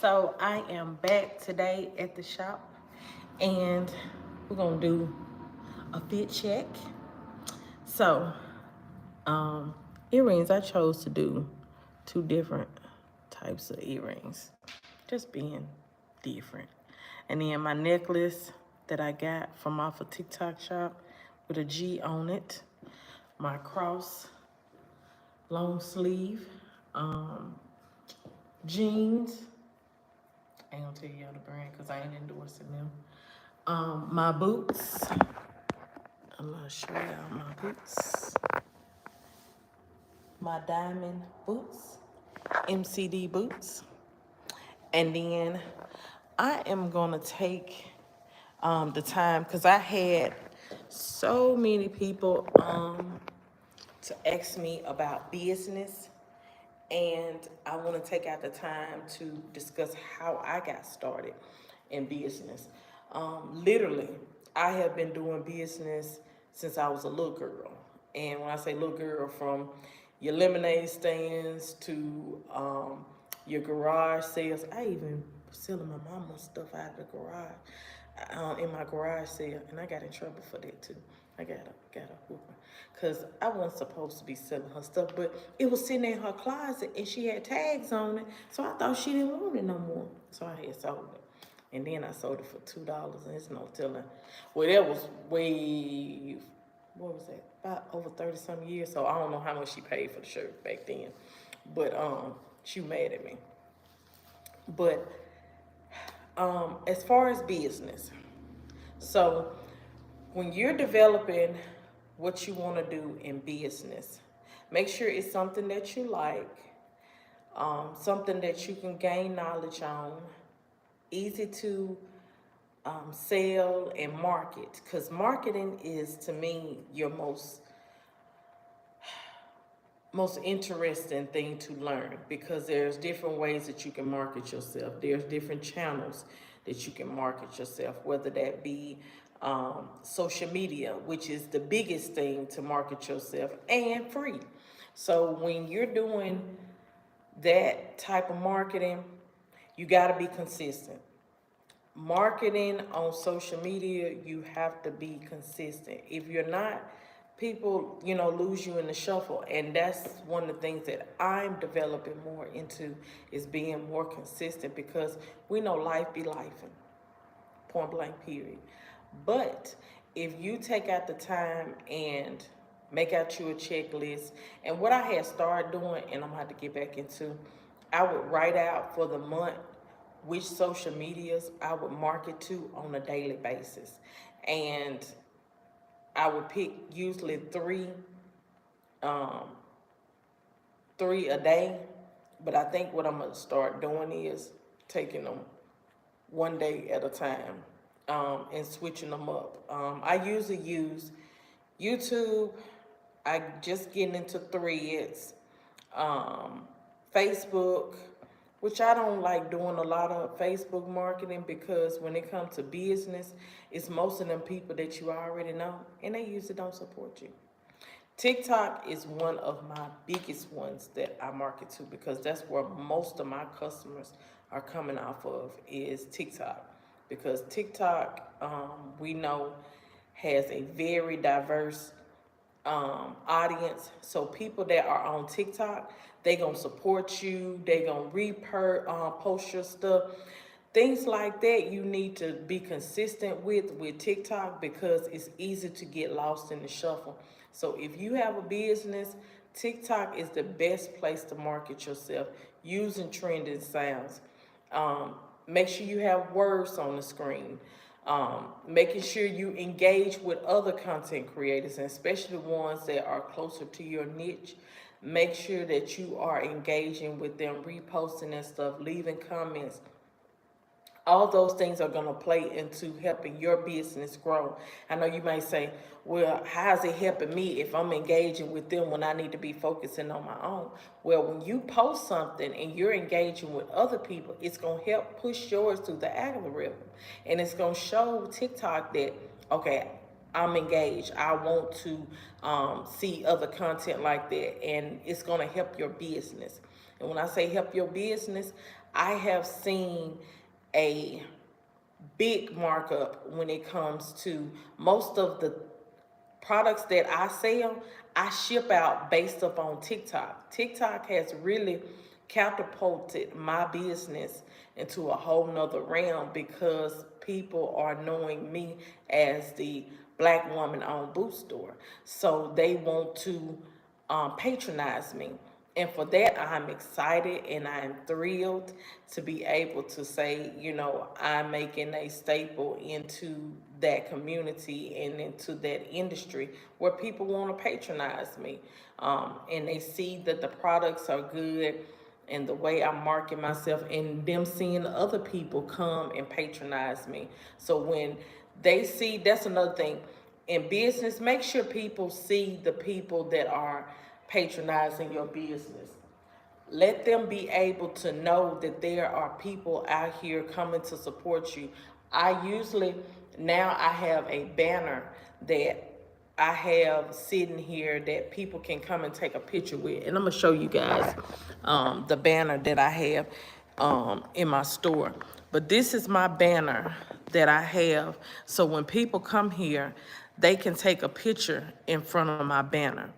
So I am back today at the shop and we're gonna do a fit check. So, earrings, I chose to do two different types of earrings, just being different. And then my necklace that I got from off a TikTok shop with a G on it, my cross long sleeve, jeans. I ain't gonna tell y'all the brand because I ain't endorsing them. My boots. I'm gonna show y'all my boots. My diamond boots, MCD boots. And then I am gonna take the time because I had so many people to ask me about business, and I want to take out the time to discuss how I got started in business. Literally, I have been doing business since I was a little girl. And when I say little girl, from your lemonade stands to your garage sales, I even was selling my mama's stuff out of the garage, in my garage sale, and I got in trouble for that too. I got a whooping because I wasn't supposed to be selling her stuff, but it was sitting in her closet and she had tags on it, so I thought she didn't want it no more. So I had sold it. And then I sold it for $2, and it's no telling. Well, that was way, what was that? About over 30-some years. So I don't know how much she paid for the shirt back then. But she mad at me. But as far as business, so when you're developing what you want to do in business, make sure it's something that you like, something that you can gain knowledge on, easy to sell and market, because marketing is, to me, your most interesting thing to learn, because there's different ways that you can market yourself. There's different channels that you can market yourself, whether that be social media, which is the biggest thing to market yourself, and free. So when you're doing that type of marketing, you got to be consistent. Marketing on social media, you have to be consistent. If you're not, people, lose you in the shuffle. And that's one of the things that I'm developing more into, is being more consistent, because we know life be life, point blank period. But if you take out the time and make out you a checklist, and what I had started doing, and I'm gonna have to get back into, I would write out for the month which social medias I would market to on a daily basis. And I would pick usually three a day. But I think what I'm gonna start doing is taking them one day at a time, and switching them up. I usually use YouTube. I just getting into Threads, Facebook, which I don't like doing a lot of Facebook marketing, because when it comes to business, it's most of them people that you already know, and they usually don't support you. TikTok is one of my biggest ones that I market to, because that's where most of my customers are coming off of, is TikTok. Because TikTok, we know, has a very diverse audience. So people that are on TikTok, they gonna support you, they gonna post your stuff, things like that. You need to be consistent with TikTok, because it's easy to get lost in the shuffle. So if you have a business, TikTok is the best place to market yourself, using trending sounds. Make sure you have words on the screen. Making sure you engage with other content creators, and especially ones that are closer to your niche. Make sure that you are engaging with them, reposting and stuff, leaving comments. All those things are going to play into helping your business grow. I know you may say, well, how's it helping me if I'm engaging with them when I need to be focusing on my own? Well, when you post something and you're engaging with other people, it's going to help push yours through the algorithm. And it's going to show TikTok that, okay, I'm engaged. I want to see other content like that. And it's going to help your business. And when I say help your business, I have seen a big markup when it comes to most of the products that I sell. I ship out based upon TikTok. TikTok has really catapulted my business into a whole nother realm because people are knowing me as the black woman owned boot store. So they want to patronize me. And for that, I'm excited and I'm thrilled to be able to say, you know, I'm making a staple into that community and into that industry where people want to patronize me. And they see that the products are good and the way I market myself and them seeing other people come and patronize me. So when they see, that's another thing in business, make sure people see the people that are patronizing your business. Let them be able to know that there are people out here coming to support you. I usually, now I have a banner that I have sitting here that people can come and take a picture with. And I'm gonna show you guys the banner that I have in my store. But this is my banner that I have. So when people come here, they can take a picture in front of my banner.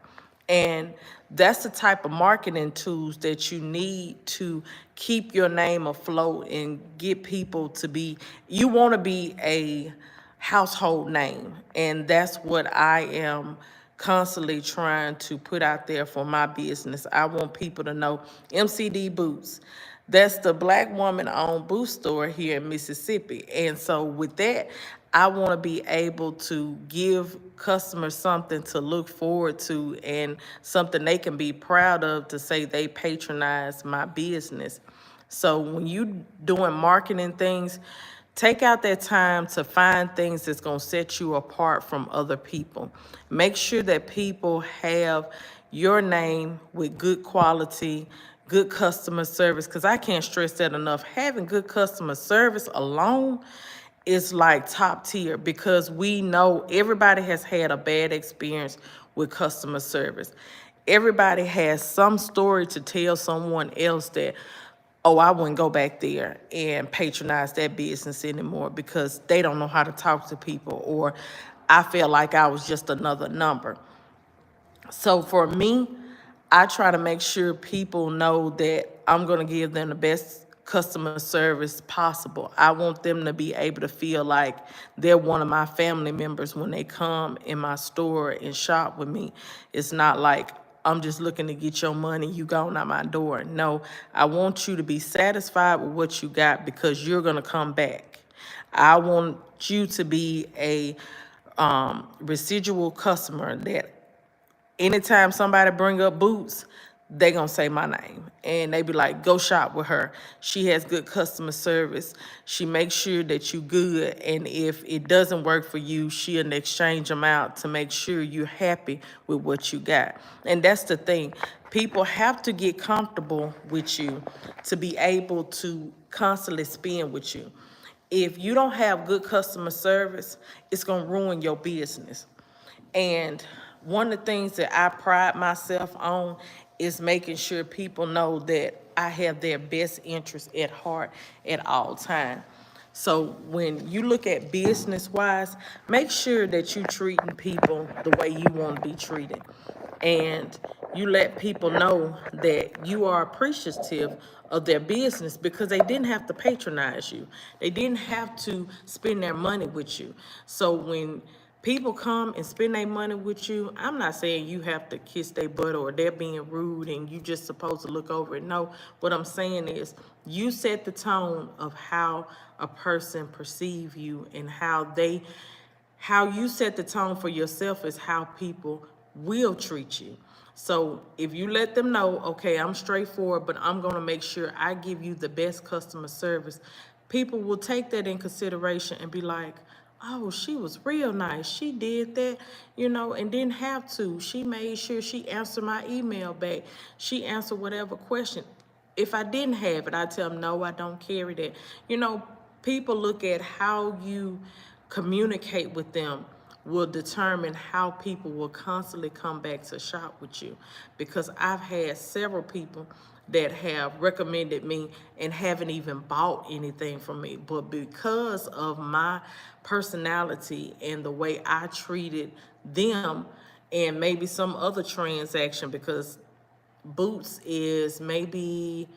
And that's the type of marketing tools that you need to keep your name afloat and get people to be, you want to be a household name. And that's what I am constantly trying to put out there for my business. I want people to know MCD Boots. That's the black woman owned boot store here in Mississippi. And so with that, I want to be able to give customers something to look forward to and something they can be proud of to say they patronize my business. So when you doing marketing things, take out that time to find things that's going to set you apart from other people. Make sure that people have your name with good quality, good customer service, because I can't stress that enough. Having good customer service alone is like top tier because we know everybody has had a bad experience with customer service. Everybody has some story to tell someone else that, oh, I wouldn't go back there and patronize that business anymore because they don't know how to talk to people, or I feel like I was just another number. So for me, I try to make sure people know that I'm going to give them the best customer service possible. I want them to be able to feel like they're one of my family members when they come in my store and shop with me. It's not like I'm just looking to get your money, you going out my door. No, I want you to be satisfied with what you got because you're going to come back. I want you to be a residual customer that anytime somebody bring up boots, they gonna say my name and they be like, go shop with her. She has good customer service. She makes sure that you good, and if it doesn't work for you, she'll exchange them out to make sure you're happy with what you got. And that's the thing, people have to get comfortable with you to be able to constantly spend with you. If you don't have good customer service, it's gonna ruin your business. And one of the things that I pride myself on is making sure people know that I have their best interest at heart at all times. So when you look at business wise, make sure that you treating people the way you want to be treated. And you let people know that you are appreciative of their business because they didn't have to patronize you. They didn't have to spend their money with you. So when people come and spend their money with you, I'm not saying you have to kiss their butt or they're being rude and you just supposed to look over it. No, what I'm saying is you set the tone of how a person perceive you, and how you set the tone for yourself is how people will treat you. So if you let them know, okay, I'm straightforward, but I'm gonna make sure I give you the best customer service, people will take that in consideration and be like, oh, she was real nice. She did that, and didn't have to. She made sure she answered my email back. She answered whatever question. If I didn't have it, I'd tell them, no, I don't carry that. People look at how you communicate with them will determine how people will constantly come back to shop with you. Because I've had several people that have recommended me and haven't even bought anything from me. But because of my personality and the way I treated them, and maybe some other transaction, because Boots is maybe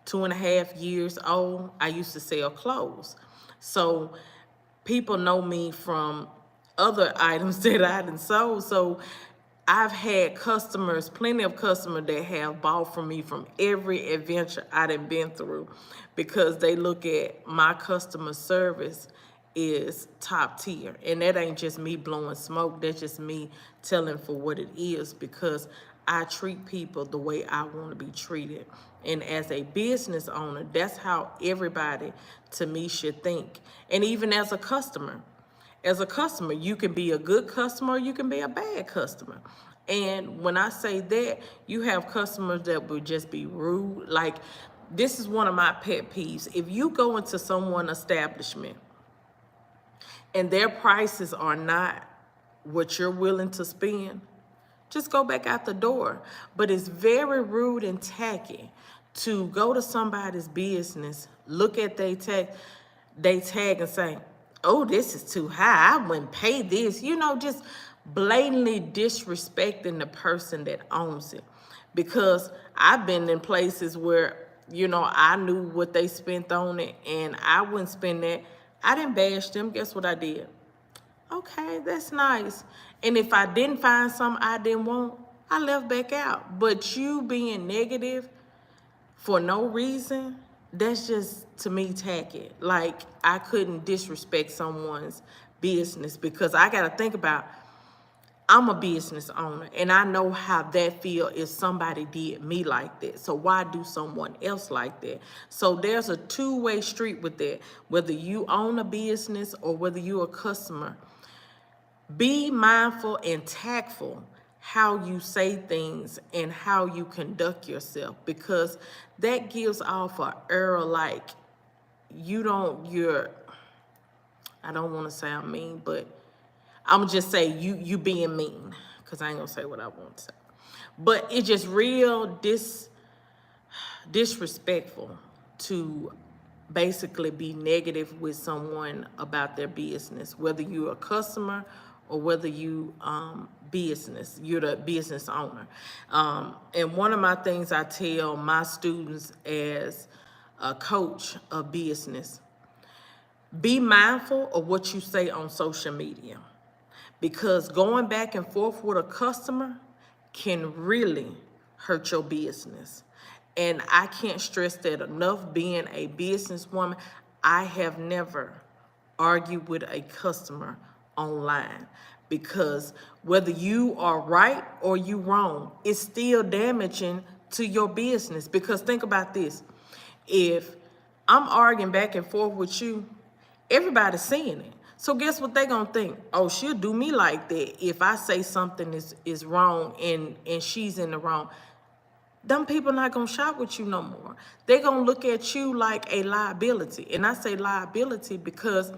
2.5 years old. I used to sell clothes. So people know me from other items that I done sold. So I've had customers, plenty of customers that have bought from me from every adventure I done been through, because they look at my customer service is top tier. And that ain't just me blowing smoke, that's just me telling for what it is, because I treat people the way I want to be treated. And as a business owner, that's how everybody to me should think. And even as a customer, you can be a good customer, or you can be a bad customer. And when I say that, you have customers that would just be rude. Like, this is one of my pet peeves. If you go into someone's establishment and their prices are not what you're willing to spend, just go back out the door. But it's very rude and tacky to go to somebody's business, look at they tag and say, oh, this is too high, I wouldn't pay this. You know, just blatantly disrespecting the person that owns it. Because I've been in places where, you know, I knew what they spent on it and I wouldn't spend that. I didn't bash them. Guess what I did? Okay, that's nice. And if I didn't find something I didn't want, I left back out. But you being negative for no reason, that's just, to me, tacky. Like, I couldn't disrespect someone's business, because I got to think about, I'm a business owner, and I know how that feel if somebody did me like that. So why do someone else like that? So there's a two-way street with that. Whether you own a business or whether you're a customer, be mindful and tactful how you say things and how you conduct yourself, because that gives off an air like I don't want to say I'm mean, but I'm gonna just say you being mean, because I ain't gonna say what I want to say. But it's just real disrespectful to basically be negative with someone about their business, whether you're a customer or whether you're the business owner. And one of my things I tell my students as a coach of business, be mindful of what you say on social media, because going back and forth with a customer can really hurt your business. And I can't stress that enough. Being a businesswoman, I have never argued with a customer online, because whether you are right or you wrong, it's still damaging to your business. Because think about this, if I'm arguing back and forth with you, everybody's seeing it. So guess what they gonna think? Oh, she'll do me like that if I say something is wrong and she's in the wrong. Them people not gonna shop with you no more. They gonna look at you like a liability. And I say liability because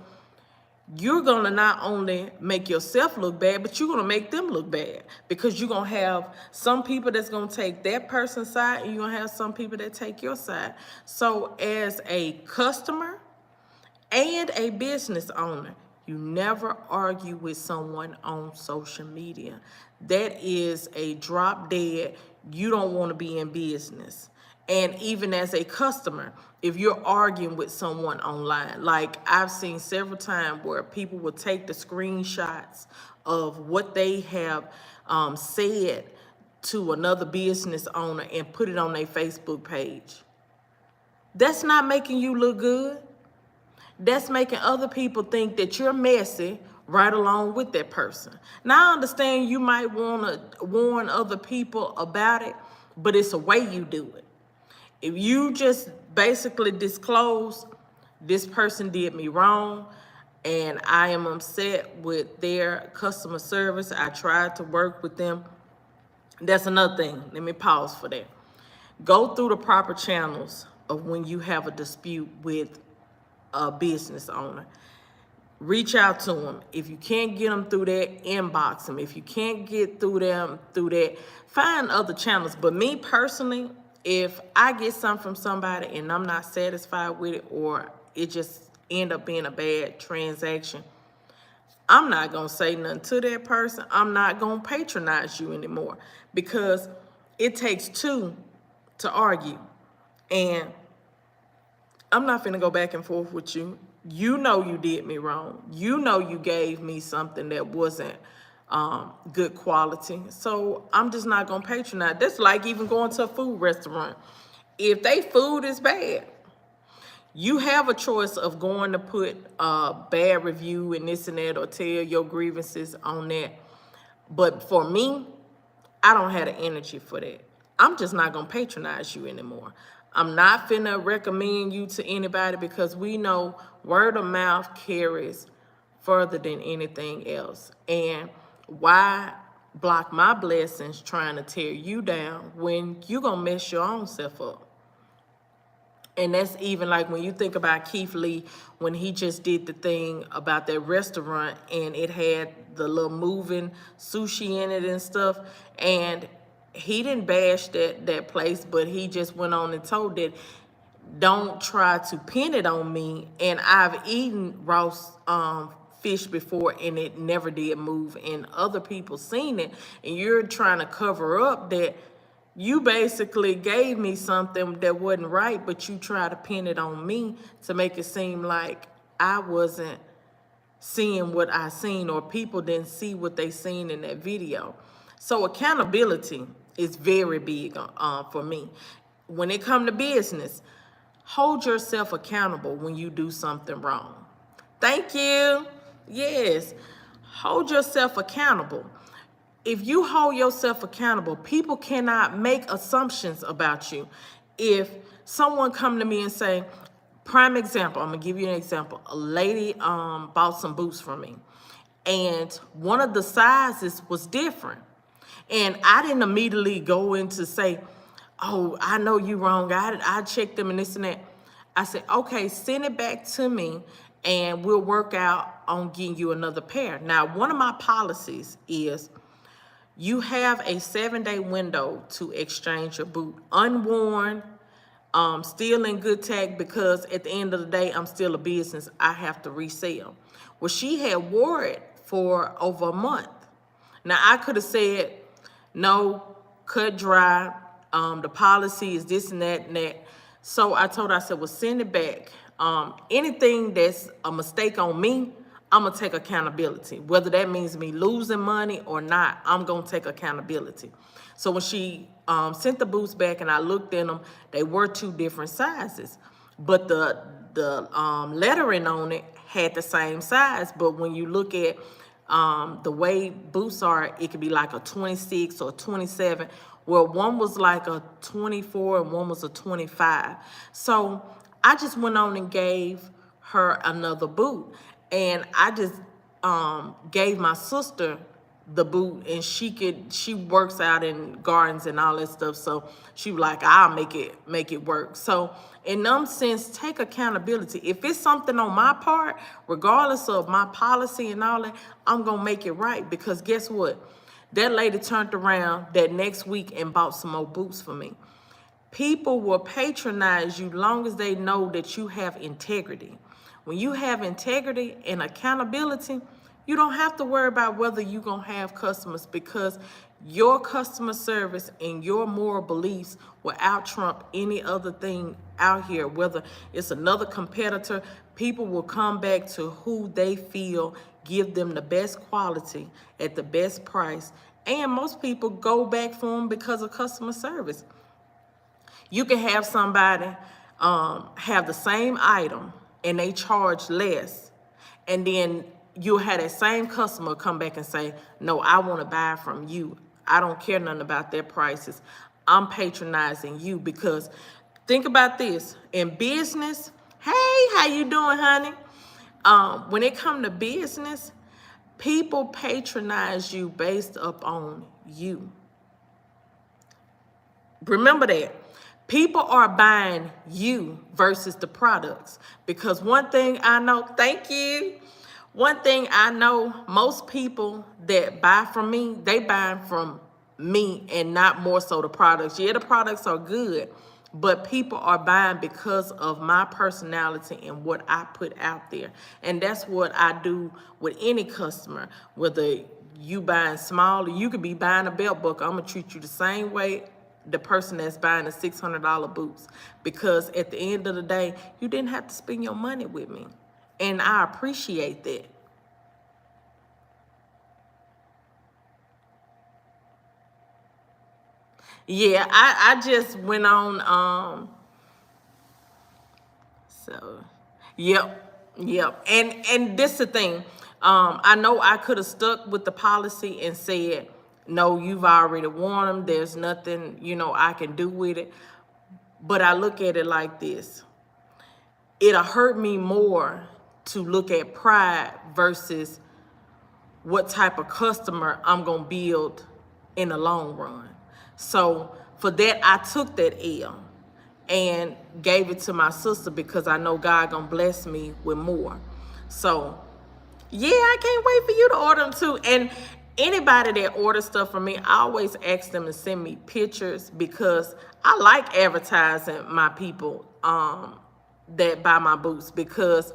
you're gonna not only make yourself look bad, but you're gonna make them look bad, because you're gonna have some people that's gonna take that person's side, and you're gonna have some people that take your side. So as a customer and a business owner, you never argue with someone on social media. That is a drop dead. You don't want to be in business. And even as a customer, if you're arguing with someone online, like I've seen several times where people will take the screenshots of what they have said to another business owner and put it on their Facebook page. That's not making you look good. That's making other people think that you're messy right along with that person. Now, I understand you might want to warn other people about it, but it's a way you do it. If you just basically disclose, this person did me wrong, and I am upset with their customer service, I tried to work with them, that's another thing. Let me pause for that. Go through the proper channels of when you have a dispute with a business owner. Reach out to them. If you can't get them through that, inbox them. If you can't get through them through that, find other channels. But me personally, If I get something from somebody and I'm not satisfied with it, or it just end up being a bad transaction, I'm not gonna say nothing to that person. I'm not gonna patronize you anymore, because it takes two to argue. And I'm not finna go back and forth with you. You know you did me wrong. You know you gave me something that wasn't good quality. So I'm just not gonna patronize. That's like even going to a food restaurant. If they food is bad, you have a choice of going to put a bad review and this and that, or tell your grievances on that. But for me, I don't have the energy for that. I'm just not gonna patronize you anymore. I'm not finna recommend you to anybody, because we know word of mouth carries further than anything else. And why block my blessings trying to tear you down when you gonna mess your own self up? And that's even like when you think about Keith Lee, when he just did the thing about that restaurant and it had the little moving sushi in it and stuff. And he didn't bash that place, but he just went on and told that, don't try to pin it on me. And I've eaten raw fish before and it never did move, and other people seen it. And you're trying to cover up that you basically gave me something that wasn't right, but you try to pin it on me to make it seem like I wasn't seeing what I seen, or people didn't see what they seen in that video. So accountability is very big for me. When it comes to business, hold yourself accountable when you do something wrong. Thank you. Yes, hold yourself accountable. If you hold yourself accountable, people cannot make assumptions about you. If someone come to me and say, prime example, I'm gonna give you an example. A lady bought some boots from me, and one of the sizes was different. And I didn't immediately go in to say, oh, I know you wrong. I checked them and this and that. I said, okay, send it back to me and we'll work out on getting you another pair. Now, one of my policies is, you have a 7-day window to exchange your boot, unworn, still in good tag, because at the end of the day, I'm still a business. I have to resell. Well, she had wore it for over a month. Now, I could have said, no, cut dry. The policy is this and that and that. So I told her, I said, well, send it back. Anything that's a mistake on me, I'm gonna take accountability. Whether that means me losing money or not, I'm gonna take accountability. So when she sent the boots back and I looked in them, they were 2 different sizes. But the lettering on it had the same size. But when you look at the way boots are, it could be like a 26 or 27. Well, one was like a 24 and one was a 25. So I just went on and gave her another boot. And I just gave my sister the boot, and she works out in gardens and all that stuff. So she was like, I'll make it work. So in some sense, take accountability. If it's something on my part, regardless of my policy and all that, I'm gonna make it right. Because guess what? That lady turned around that next week and bought some more boots for me. People will patronize you long as they know that you have integrity. When you have integrity and accountability, you don't have to worry about whether you're going to have customers, because your customer service and your moral beliefs will out-trump any other thing out here. Whether it's another competitor, people will come back to who they feel give them the best quality at the best price. And most people go back for them because of customer service. You can have somebody have the same item and they charge less, and then you'll have that same customer come back and say, no, I want to buy from you. I don't care nothing about their prices. I'm patronizing you. Because think about this, in business, hey, how you doing, honey? When it comes to business, people patronize you based upon you. Remember that. People are buying you versus the products. Because one thing I know, thank you. One thing I know, most people that buy from me, they buy from me and not more so the products. Yeah, the products are good, but people are buying because of my personality and what I put out there. And that's what I do with any customer, whether you buying small, or you could be buying a belt buckle. I'm gonna treat you the same way the person that's buying the $600 boots, because at the end of the day, you didn't have to spend your money with me. And I appreciate that. Yeah, I just went on, so, yep. And this the thing. I know I could have stuck with the policy and said, no, you've already worn them. There's nothing, I can do with it. But I look at it like this. It'll hurt me more to look at pride versus what type of customer I'm gonna build in the long run. So for that, I took that L and gave it to my sister because I know God gonna bless me with more. So yeah, I can't wait for you to order them too. And anybody that orders stuff from me, I always ask them to send me pictures because I like advertising my people that buy my boots, because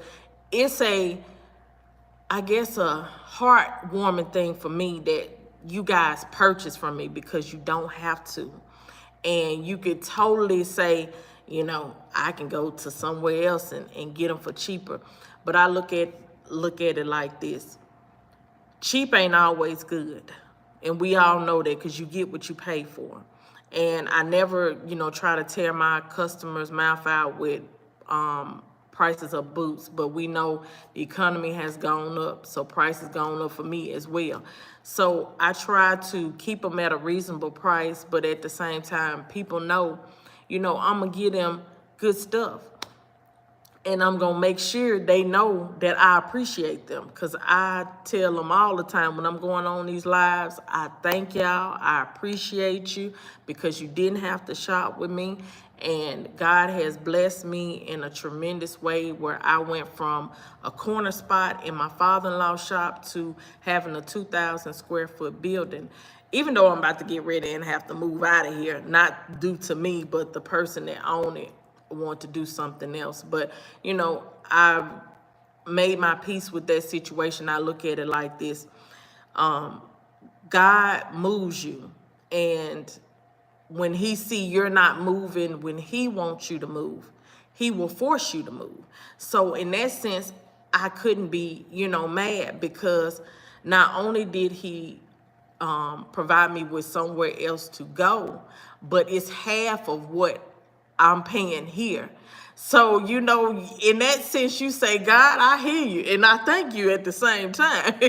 it's I guess a heartwarming thing for me that you guys purchase from me because you don't have to. And you could totally say, I can go to somewhere else and get them for cheaper. But I look at it like this. Cheap ain't always good. And we all know that because you get what you pay for. And I never, try to tear my customers' mouth out with prices of boots, but we know the economy has gone up, so prices gone up for me as well. So I try to keep them at a reasonable price, but at the same time, people know, I'm gonna give them good stuff. And I'm gonna make sure they know that I appreciate them, because I tell them all the time when I'm going on these lives, I thank y'all, I appreciate you, because you didn't have to shop with me. And God has blessed me in a tremendous way, where I went from a corner spot in my father-in-law's shop to having a 2,000 square foot building. Even though I'm about to get ready and have to move out of here, not due to me, but the person that owned it want to do something else. But I've made my peace with that situation. I look at it like this. God moves you, and when he see you're not moving when he wants you to move, he will force you to move. So in that sense, I couldn't be mad, because not only did he provide me with somewhere else to go, but it's half of what I'm paying here. So, in that sense, you say, God, I hear you, and I thank you at the same time.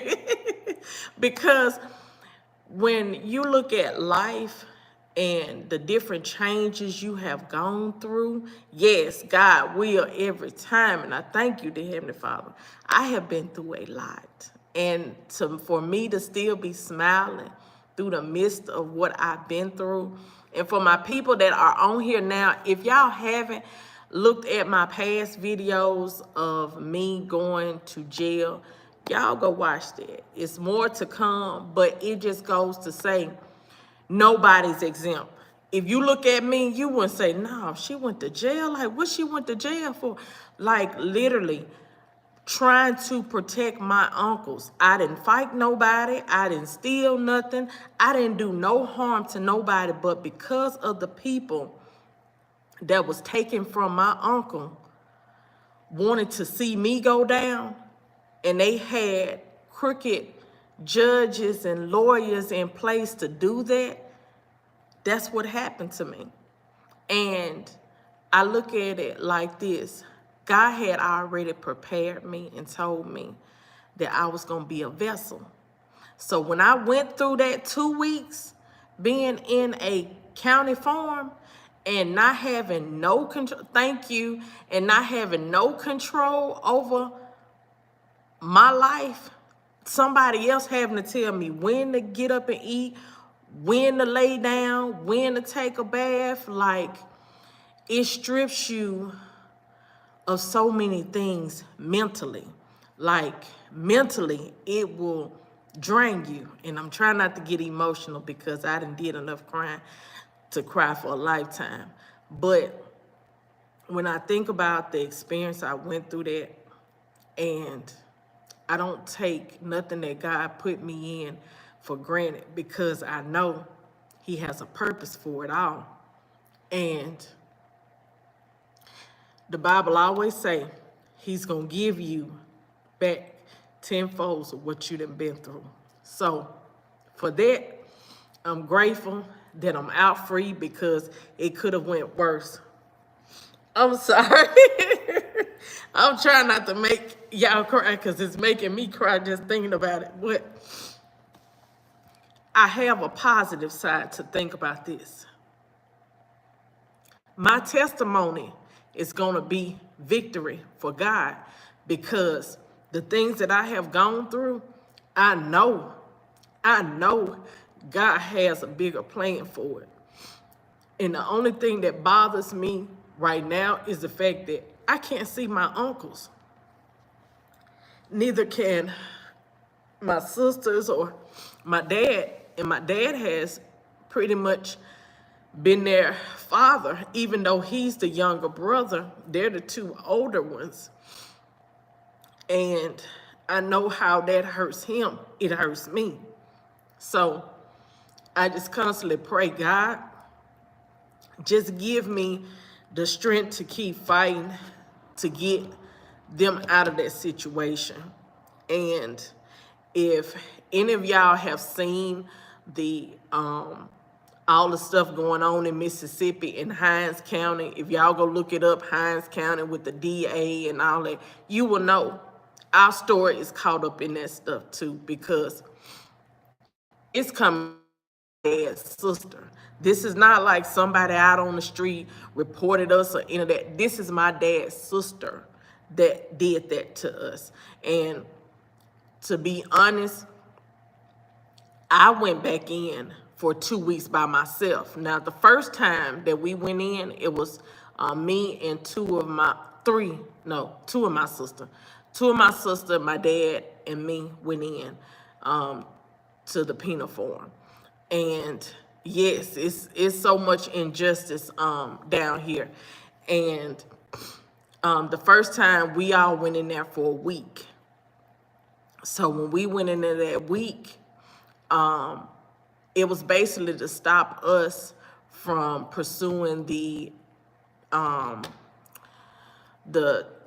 Because when you look at life and the different changes you have gone through, yes, God will every time, and I thank you, dear Heavenly Father. I have been through a lot, and for me to still be smiling through the midst of what I've been through. And for my people that are on here now, if y'all haven't looked at my past videos of me going to jail, y'all go watch that. It's more to come, but it just goes to say nobody's exempt. If you look at me, you wouldn't say, no, she went to jail. Like, what she went to jail for? Like, literally trying to protect my uncles. I didn't fight nobody. I didn't steal nothing. I didn't do no harm to nobody, but because of the people that was taken from my uncle wanted to see me go down, and they had crooked judges and lawyers in place to do that, that's what happened to me. And I look at it like this. God had already prepared me and told me that I was going to be a vessel. So when I went through that 2 weeks being in a county farm and not having no control, and not having no control over my life, somebody else having to tell me when to get up and eat, when to lay down, when to take a bath, like, it strips you of so many things mentally. Like, mentally, it will drain you. And I'm trying not to get emotional because I done did enough crying to cry for a lifetime. But when I think about the experience I went through that, and I don't take nothing that God put me in for granted, because I know he has a purpose for it all. And the Bible always say he's going to give you back tenfold of what you done been through. So for that, I'm grateful that I'm out free, because it could have went worse. I'm sorry. I'm trying not to make y'all cry, because it's making me cry just thinking about it. But I have a positive side to think about this. My testimony is going to be victory for God, because the things that I have gone through, I know God has a bigger plan for it. And the only thing that bothers me right now is the fact that I can't see my uncles. Neither can my sisters or my dad. And my dad has pretty much been their father, even though he's the younger brother. They're the two older ones. And I know how that hurts him. It hurts me. So I just constantly pray, God, just give me the strength to keep fighting to get them out of that situation. And if any of y'all have seen the all the stuff going on in Mississippi in Hinds County, if y'all go look it up, Hinds County with the DA and all that, you will know our story is caught up in that stuff too, because it's coming from my dad's sister. This is not like somebody out on the street reported us or any of that. This is my dad's sister that did that to us. And to be honest, I went back in for 2 weeks by myself. Now, the first time that we went in, it was me and two of my sisters. Two of my sisters, my dad, and me went in to the penal farm. And yes, it's so much injustice down here. And the first time we all went in there for a week. So when we went in there that week, it was basically to stop us from pursuing the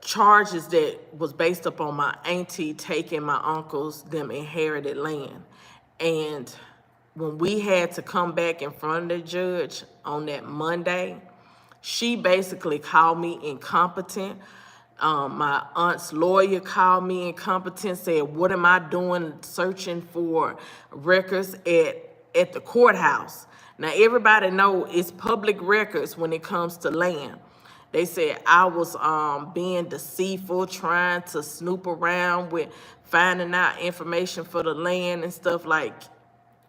charges that was based upon my auntie taking my uncle's them inherited land. And when we had to come back in front of the judge on that Monday, she basically called me incompetent. My aunt's lawyer called me incompetent, said, what am I doing searching for records at the courthouse? Now, everybody know it's public records when it comes to land. They said I was being deceitful, trying to snoop around with finding out information for the land and stuff. Like,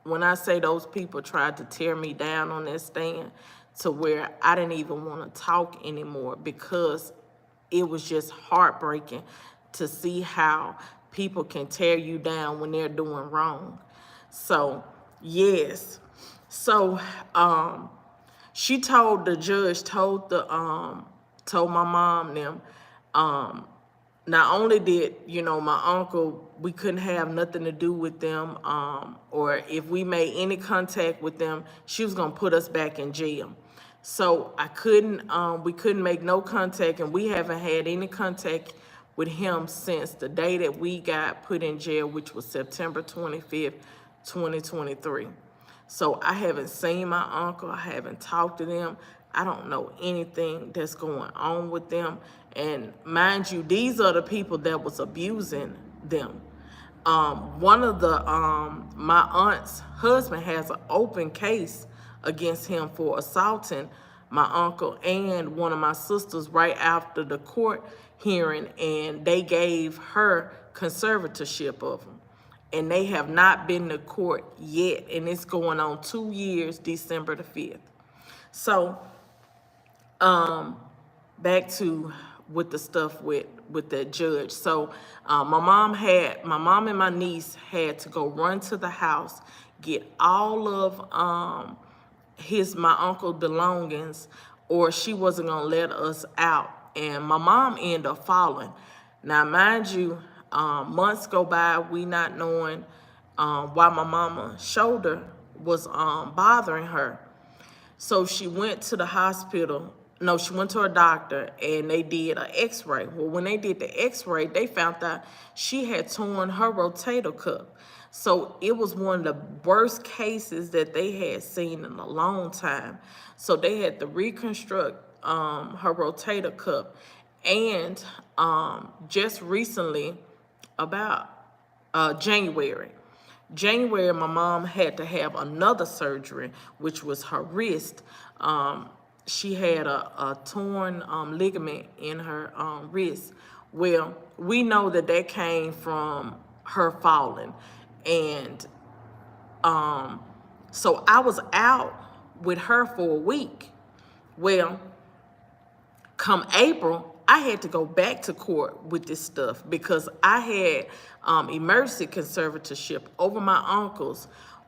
when I say those people tried to tear me down on that stand to where I didn't even want to talk anymore, because it was just heartbreaking to see how people can tear you down when they're doing wrong. So, yes. So, she told the judge, told my mom them, not only did, my uncle, we couldn't have nothing to do with them, or if we made any contact with them, she was gonna put us back in jail. So we couldn't make no contact, and we haven't had any contact with him since the day that we got put in jail, which was September 25th, 2023. So I haven't seen my uncle, I haven't talked to them. I don't know anything that's going on with them. And mind you, these are the people that was abusing them. One of my aunt's husband has an open case against him for assaulting my uncle and one of my sisters right after the court hearing, and they gave her conservatorship of him. And they have not been to court yet, and it's going on 2 years, December the 5th. So, back to with the stuff with that judge. So my mom and my niece had to go run to the house, get all of my uncle's belongings, or she wasn't gonna let us out. And my mom ended up falling. Now, mind you, months go by, we not knowing why my mama's shoulder was bothering her. So she went to the hospital. No, she went to her doctor and they did an x-ray. Well, when they did the x-ray, they found out she had torn her rotator cuff. So it was one of the worst cases that they had seen in a long time. So they had to reconstruct her rotator cuff. And just recently, about January, my mom had to have another surgery, which was her wrist. She had a torn ligament in her wrist. Well, we know that came from her falling. And so I was out with her for a week. Well, come April, I had to go back to court with this stuff because I had emergency conservatorship over my uncles.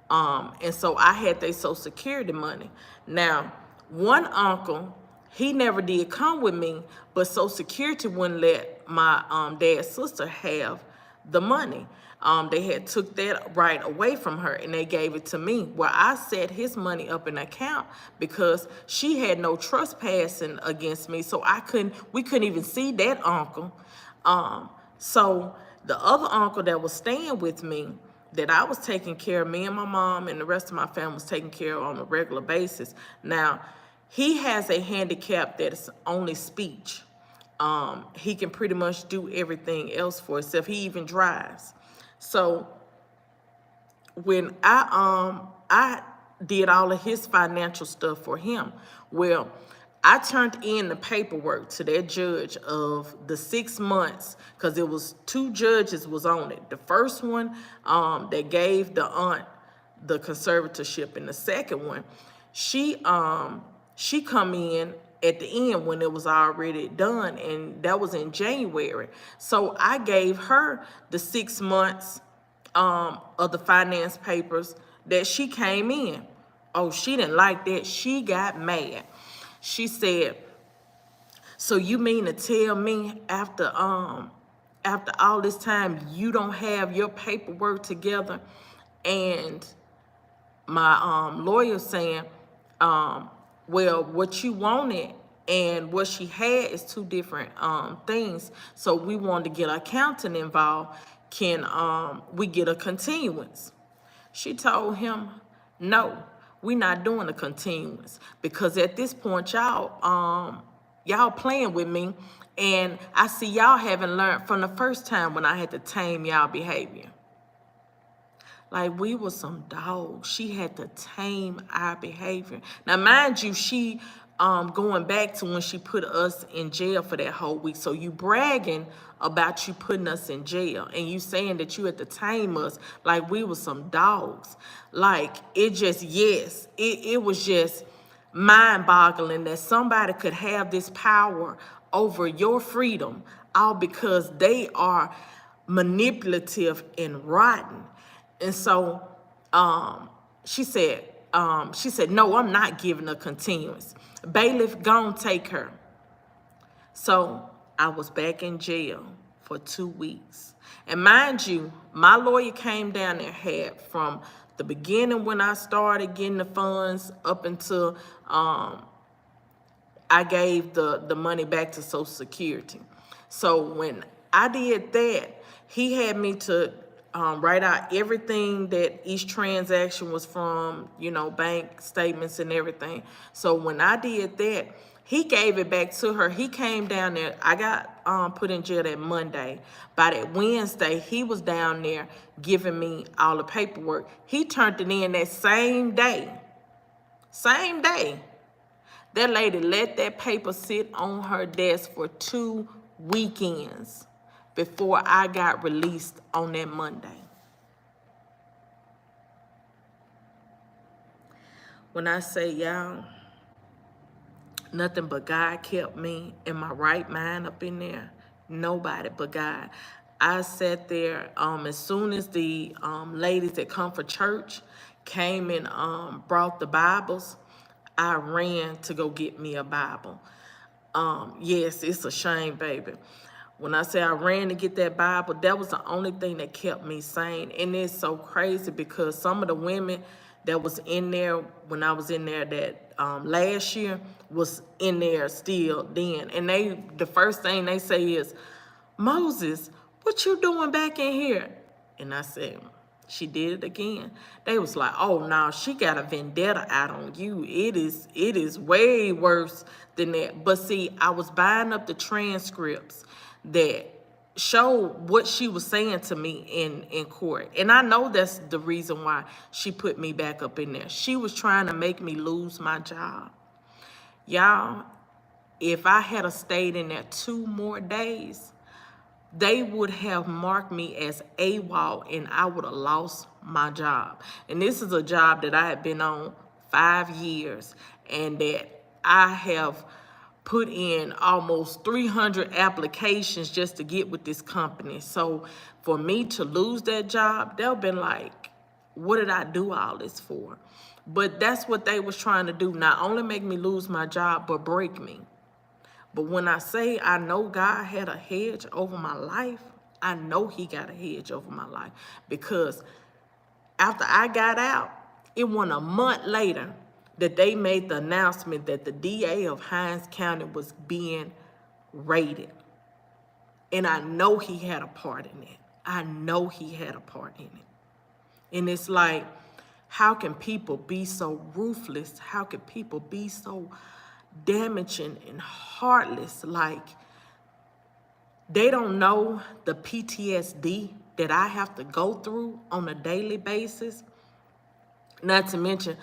And so I had their Social Security money. Now, one uncle, he never did come with me, but Social Security wouldn't let my dad's sister have the money. They had took that right away from her and they gave it to me, where I set his money up in an account because she had no trespassing against me. So we couldn't even see that uncle. So the other uncle that was staying with me, that I was taking care of, me and my mom and the rest of my family was taking care of on a regular basis. Now, he has a handicap that is only speech. He can pretty much do everything else for himself. He even drives. So when I did all of his financial stuff for him, well, I turned in the paperwork to that judge of the 6 months, because it was 2 judges was on it. The first one that gave the aunt the conservatorship, and the second one, she come in at the end when it was already done, and that was in January. So I gave her the 6 months of the finance papers that she came in. Oh, she didn't like that. She got mad. She said, "So you mean to tell me after all this time you don't have your paperwork together?" And my lawyer saying, well, what you wanted and what she had is 2 different things. So we wanted to get an accountant involved. Can we get a continuance? She told him, "No, we're not doing a continuance, because at this point y'all playing with me, and I see y'all haven't learned from the first time when I had to tame y'all behavior." Like, we were some dogs. She had to tame our behavior. Now, mind you, she going back to when she put us in jail for that whole week. So you bragging about you putting us in jail, and you saying that you had to tame us like we were some dogs. Like, it just, yes, it was just mind-boggling that somebody could have this power over your freedom, all because they are manipulative and rotten. And so she said, "No, I'm not giving a continuance. Bailiff, go and take her." So I was back in jail for 2 weeks. And mind you, my lawyer came down there, had from the beginning when I started getting the funds up until I gave the money back to Social Security. So when I did that, he had me to write out everything that each transaction was from, bank statements and everything. So when I did that, he gave it back to her. He came down there. I got put in jail that Monday. By that Wednesday, he was down there giving me all the paperwork. He turned it in that same day. Same day. That lady let that paper sit on her desk for 2 weekends before I got released on that Monday. When I say, y'all, Nothing but God kept me in my right mind up in there. Nobody but God. I sat there, as soon as the ladies that come for church came and brought the Bibles, I ran to go get me a Bible. Yes, it's a shame, baby. When I say I ran to get that Bible, that was the only thing that kept me sane. And it's so crazy because some of the women that was in there when I was in there that last year was in there still then. And the first thing they say is, Moses, what you doing back in here? And I said, she did it again. They was like, oh no, she got a vendetta out on you. It is way worse than that. But see, I was buying up the transcripts that showed what she was saying to me in court. And I know that's the reason why she put me back up in there. She was trying to make me lose my job. Y'all, if I had stayed in there 2 more days, they would have marked me as AWOL and I would have lost my job. And this is a job that I had been on 5 years and that I have put in almost 300 applications just to get with this company. So for me to lose that job, they'll been like, what did I do all this for? But that's what they was trying to do. Not only make me lose my job, but break me. But when I say I know God had a hedge over my life, I know he got a hedge over my life. Because after I got out, it wasn't a month later that they made the announcement that the DA of Hinds County was being raided. And I know he had a part in it. I know he had a part in it. And it's like, how can people be so ruthless? How can people be so damaging and heartless? Like, they don't know the PTSD that I have to go through on a daily basis. Not to mention,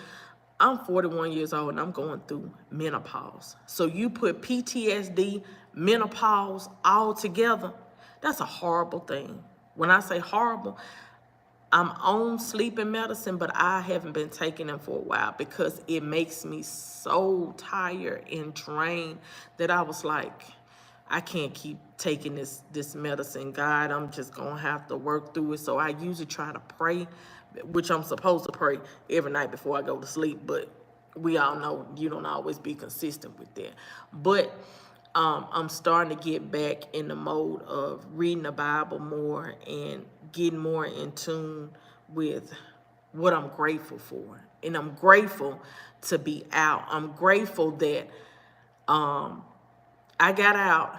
I'm 41 years old and I'm going through menopause. So you put PTSD, menopause all together, that's a horrible thing. When I say horrible, I'm on sleeping medicine, but I haven't been taking them for a while because it makes me so tired and drained that I was like, I can't keep taking this medicine. God, I'm just gonna have to work through it. So I usually try to pray, which I'm supposed to pray every night before I go to sleep, but we all know you don't always be consistent with that. But I'm starting to get back in the mode of reading the Bible more and getting more in tune with what I'm grateful for. And I'm grateful to be out. I'm grateful that I got out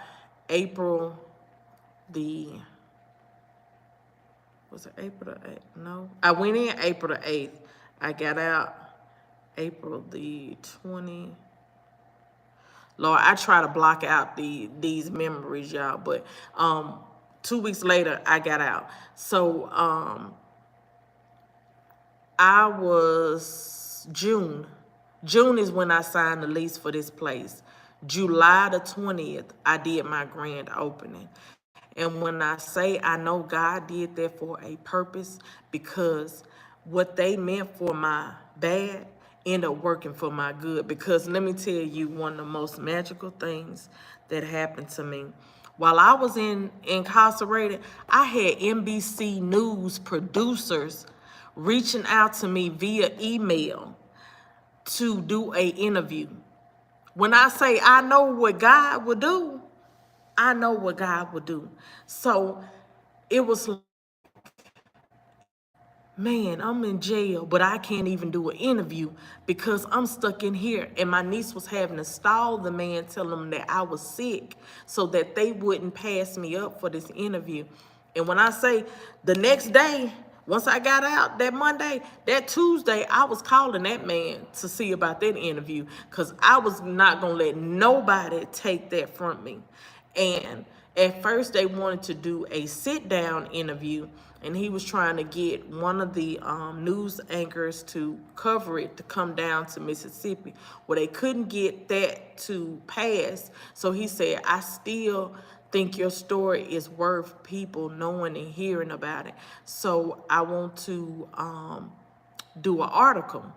April was it April the 8th? No, I went in April the 8th. I got out April the 20th. Lord, I try to block out these memories, y'all, but 2 weeks later, I got out. So I was June. June is when I signed the lease for this place. July the 20th, I did my grand opening. And when I say I know God did that for a purpose, because what they meant for my bad ended up working for my good. Because let me tell you, one of the most magical things that happened to me. While I was incarcerated, I had NBC News producers reaching out to me via email to do an interview. When I say I know what God would do, I know what God would do. So it was like, man, I'm in jail, but I can't even do an interview because I'm stuck in here. And my niece was having to stall the man, tell him that I was sick so that they wouldn't pass me up for this interview. And when I say the next day, once I got out that Monday, that Tuesday, I was calling that man to see about that interview because I was not going to let nobody take that from me. And at first they wanted to do a sit-down interview, and he was trying to get one of the news anchors to cover it to come down to Mississippi. Well, they couldn't get that to pass, so he said, I still think your story is worth people knowing and hearing about it. So I want to do an article.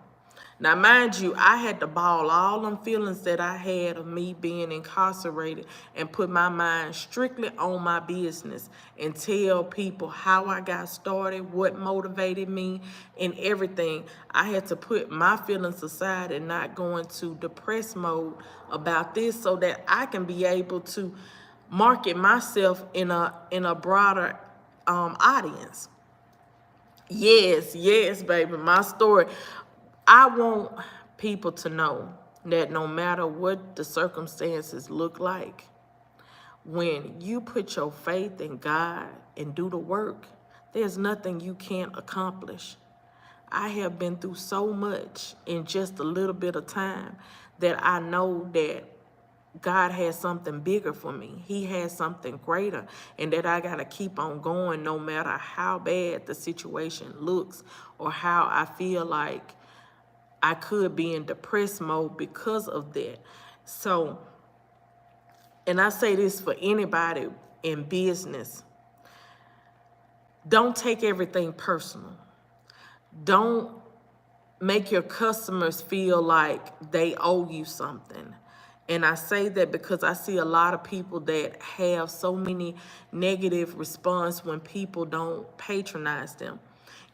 Now, mind you, I had to ball all them feelings that I had of me being incarcerated and put my mind strictly on my business and tell people how I got started, what motivated me, and everything. I had to put my feelings aside and not go into depressed mode about this so that I can be able to market myself in a broader audience. Yes, yes, baby, my story. I want people to know that no matter what the circumstances look like, when you put your faith in God and do the work, there's nothing you can't accomplish. I have been through so much in just a little bit of time that I know that God has something bigger for me. He has something greater, and that I got to keep on going no matter how bad the situation looks or how I feel like I could be in depressed mode because of that. So, and I say this for anybody in business, don't take everything personal. Don't make your customers feel like they owe you something. And I say that because I see a lot of people that have so many negative response when people don't patronize them.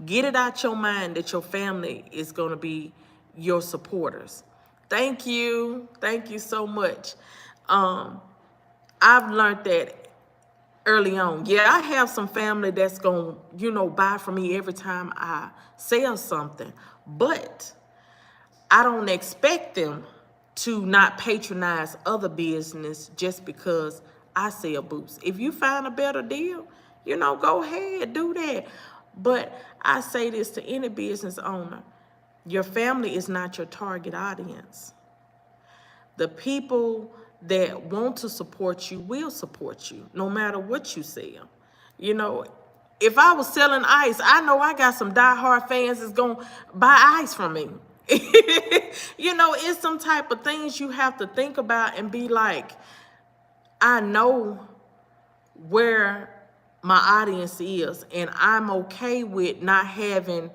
Get it out your mind that your family is going to be your supporters. Thank you. Thank you so much. I've learned that early on. Yeah, I have some family that's going to, buy from me every time I sell something. But I don't expect them to not patronize other business just because I sell boots. If you find a better deal, go ahead, do that. But I say this to any business owner. Your family is not your target audience. The people that want to support you will support you no matter what you sell. If I was selling ice, I know I got some diehard fans that's going to buy ice from me. It's some type of things you have to think about and be like, I know where my audience is, and I'm okay with not having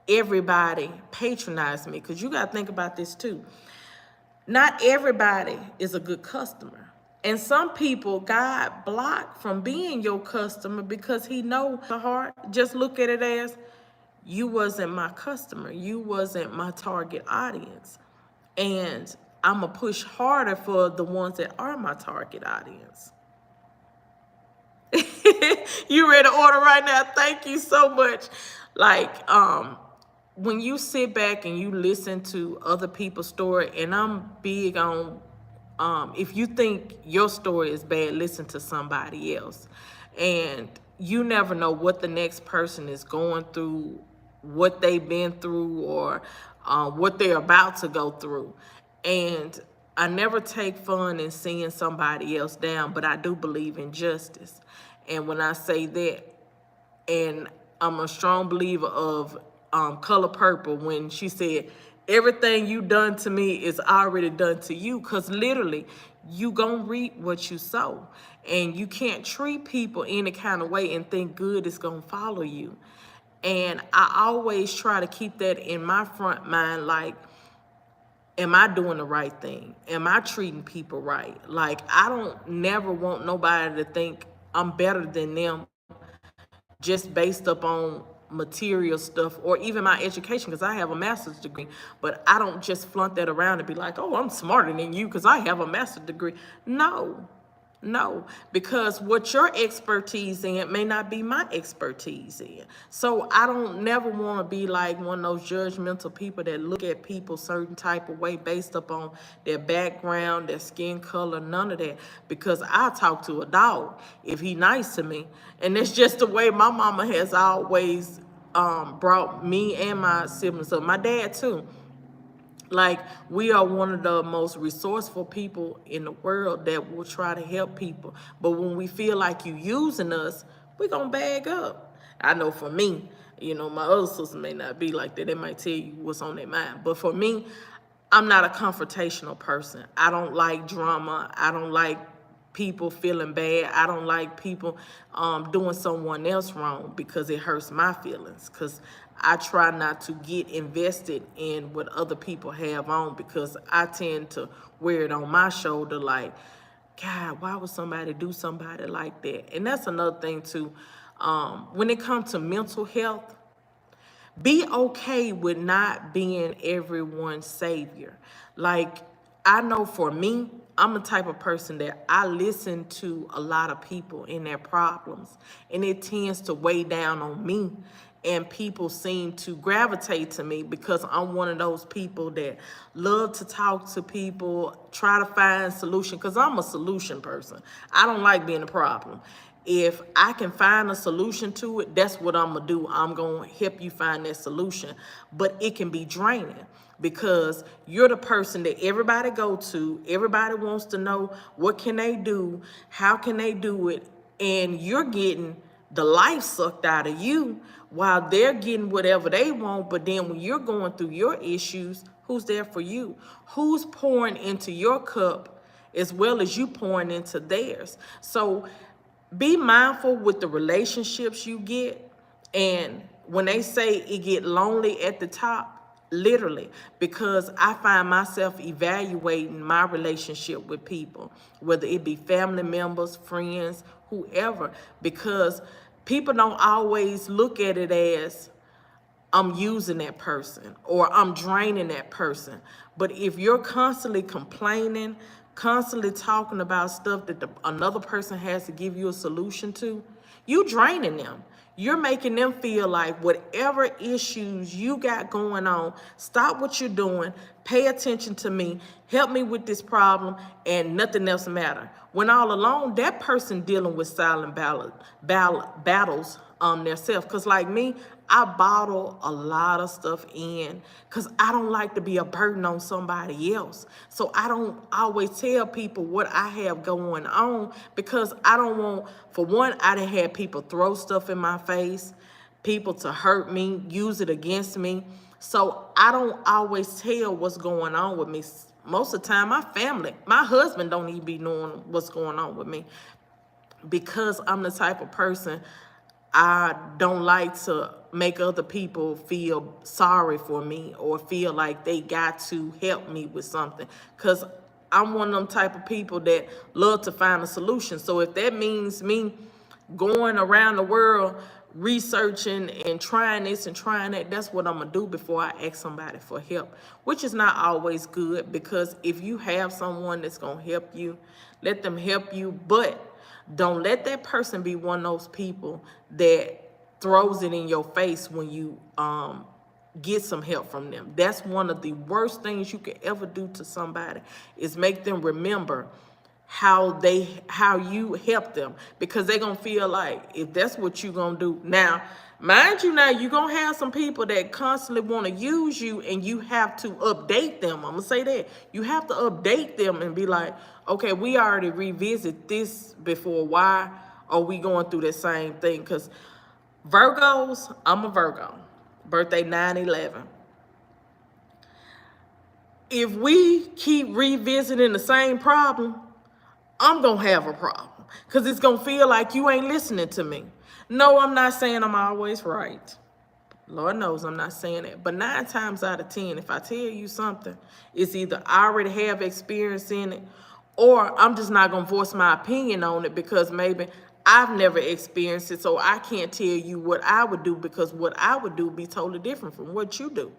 everybody patronize me, because you got to think about this too. Not everybody is a good customer. And some people God blocked from being your customer because he knows the heart. Just look at it as, you wasn't my customer. You wasn't my target audience. And I'm going to push harder for the ones that are my target audience. You ready to order right now? Thank you so much. When you sit back and you listen to other people's story, and I'm big on, if you think your story is bad, listen to somebody else. And you never know what the next person is going through, what they've been through, or what they're about to go through. And I never take fun in seeing somebody else down, but I do believe in justice. And when I say that, and I'm a strong believer of Color Purple when she said, everything you done to me is already done to you, because literally you gonna reap what you sow. And you can't treat people any kind of way and think good is gonna follow you. And I always try to keep that in my front mind, like, am I doing the right thing? Am I treating people right? Like, I don't never want nobody to think I'm better than them just based upon material stuff or even my education, because I have a master's degree. But I don't just flaunt that around and be like, oh, I'm smarter than you because I have a master's degree. No, because what your expertise in may not be my expertise in. So I don't never want to be like one of those judgmental people that look at people certain type of way based upon their background, their skin color, none of that. Because I talk to a dog if he nice to me. And that's just the way my mama has always brought me and my siblings up. My dad too. Like, we are one of the most resourceful people in the world that will try to help people. But when we feel like you using us, we're going to bag up. I know for me, my other sisters may not be like that. They might tell you what's on their mind. But for me, I'm not a confrontational person. I don't like drama. I don't like people feeling bad. I don't like people doing someone else wrong because it hurts my feelings. Because I try not to get invested in what other people have on, because I tend to wear it on my shoulder like, God, why would somebody do somebody like that? And that's another thing too. When it comes to mental health, be okay with not being everyone's savior. Like, I know for me, I'm the type of person that I listen to a lot of people and their problems, and it tends to weigh down on me. And people seem to gravitate to me because I'm one of those people that love to talk to people, try to find solution, because I'm a solution person. I don't like being a problem. If I can find a solution to it, that's what I'm gonna do. I'm gonna help you find that solution. But it can be draining because you're the person that everybody go to. Everybody wants to know what can they do, how can they do it, and you're getting the life sucked out of you while they're getting whatever they want. But then when you're going through your issues, who's there for you? Who's pouring into your cup as well as you pouring into theirs? So be mindful with the relationships you get. And when they say it get lonely at the top, literally, because I find myself evaluating my relationship with people, whether it be family members, friends, whoever, because people don't always look at it as I'm using that person or I'm draining that person. But if you're constantly complaining, constantly talking about stuff that another person has to give you a solution to, you draining them. You're making them feel like whatever issues you got going on, stop what you're doing, pay attention to me, help me with this problem, and nothing else matter. When all along, that person dealing with silent battles themselves. Because like me, I bottle a lot of stuff in because I don't like to be a burden on somebody else. So I don't always tell people what I have going on because I don't want, for one, I done had people throw stuff in my face, people to hurt me, use it against me. So I don't always tell what's going on with me. Most of the time, my family, my husband don't even be knowing what's going on with me because I'm the type of person, I don't like to make other people feel sorry for me or feel like they got to help me with something, because I'm one of them type of people that love to find a solution. So if that means me going around the world researching and trying this and trying that, that's what I'm gonna do before I ask somebody for help, which is not always good, because if you have someone that's gonna help you, let them help you, but don't let that person be one of those people that throws it in your face when you get some help from them. That's one of the worst things you could ever do to somebody, is make them remember how you help them, because they're gonna feel like if that's what you're gonna do. Now, mind you, now you're gonna have some people that constantly want to use you, and you have to update them. I'm gonna say that you have to update them and be like, okay, we already revisit this before. Why are we going through the same thing? Because Virgos, I'm a Virgo, birthday 9/11. If we keep revisiting the same problem, I'm gonna have a problem, because it's gonna feel like you ain't listening to me. No, I'm not saying I'm always right. Lord knows I'm not saying that. But 9 times out of 10, if I tell you something, it's either I already have experience in it, or I'm just not gonna voice my opinion on it because maybe I've never experienced it, so I can't tell you what I would do, because what I would do be totally different from what you do.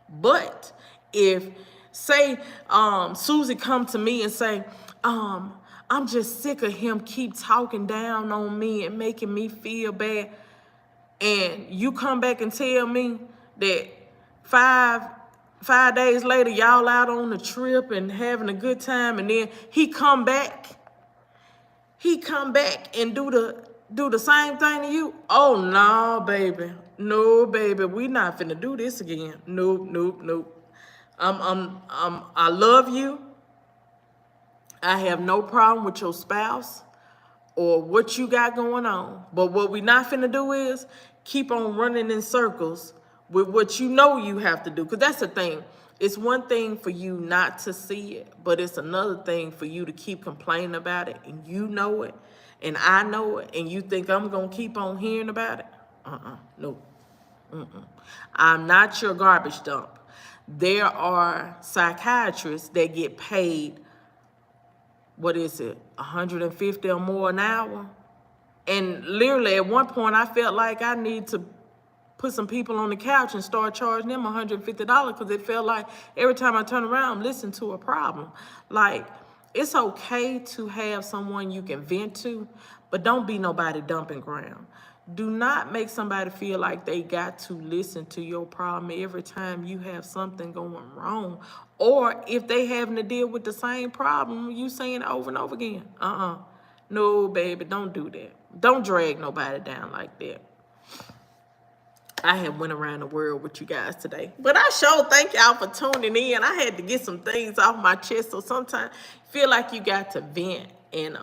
But if, say, Susie come to me and say, I'm just sick of him keep talking down on me and making me feel bad, and you come back and tell me that five days later y'all out on a trip and having a good time, and then he come back and do the same thing to you. Oh no, baby. No, baby, we not finna do this again. Nope. I love you. I have no problem with your spouse or what you got going on. But what we not finna do is keep on running in circles with what you know you have to do. Because that's the thing. It's one thing for you not to see it, but it's another thing for you to keep complaining about it, and you know it, and I know it, and you think I'm gonna keep on hearing about it. No. I'm not your garbage dump. There are psychiatrists that get paid, what is it, 150 or more an hour? And literally at one point I felt like I need to put some people on the couch and start charging them $150 because it felt like every time I turn around, I'm listening to a problem. Like, it's okay to have someone you can vent to, but don't be nobody dumping ground. Do not make somebody feel like they got to listen to your problem every time you have something going wrong. Or if they having to deal with the same problem, you saying it over and over again. No, baby, don't do that. Don't drag nobody down like that. I have went around the world with you guys today. But I sure thank y'all for tuning in. I had to get some things off my chest. So sometimes feel like you got to vent. And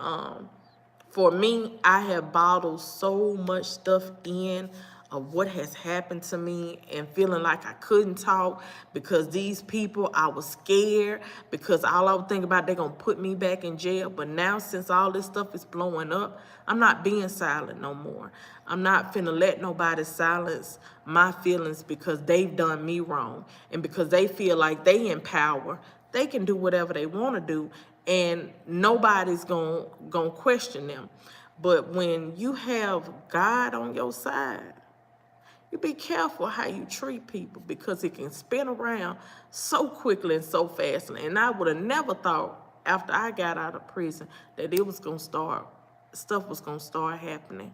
for me, I have bottled so much stuff in of what has happened to me and feeling like I couldn't talk because these people, I was scared because all I would think about, they're going to put me back in jail. But now since all this stuff is blowing up, I'm not being silent no more. I'm not finna let nobody silence my feelings because they've done me wrong. And because they feel like they in power, they can do whatever they want to do and nobody's gonna question them. But when you have God on your side, you be careful how you treat people because it can spin around so quickly and so fast. And I would have never thought after I got out of prison that stuff was gonna start happening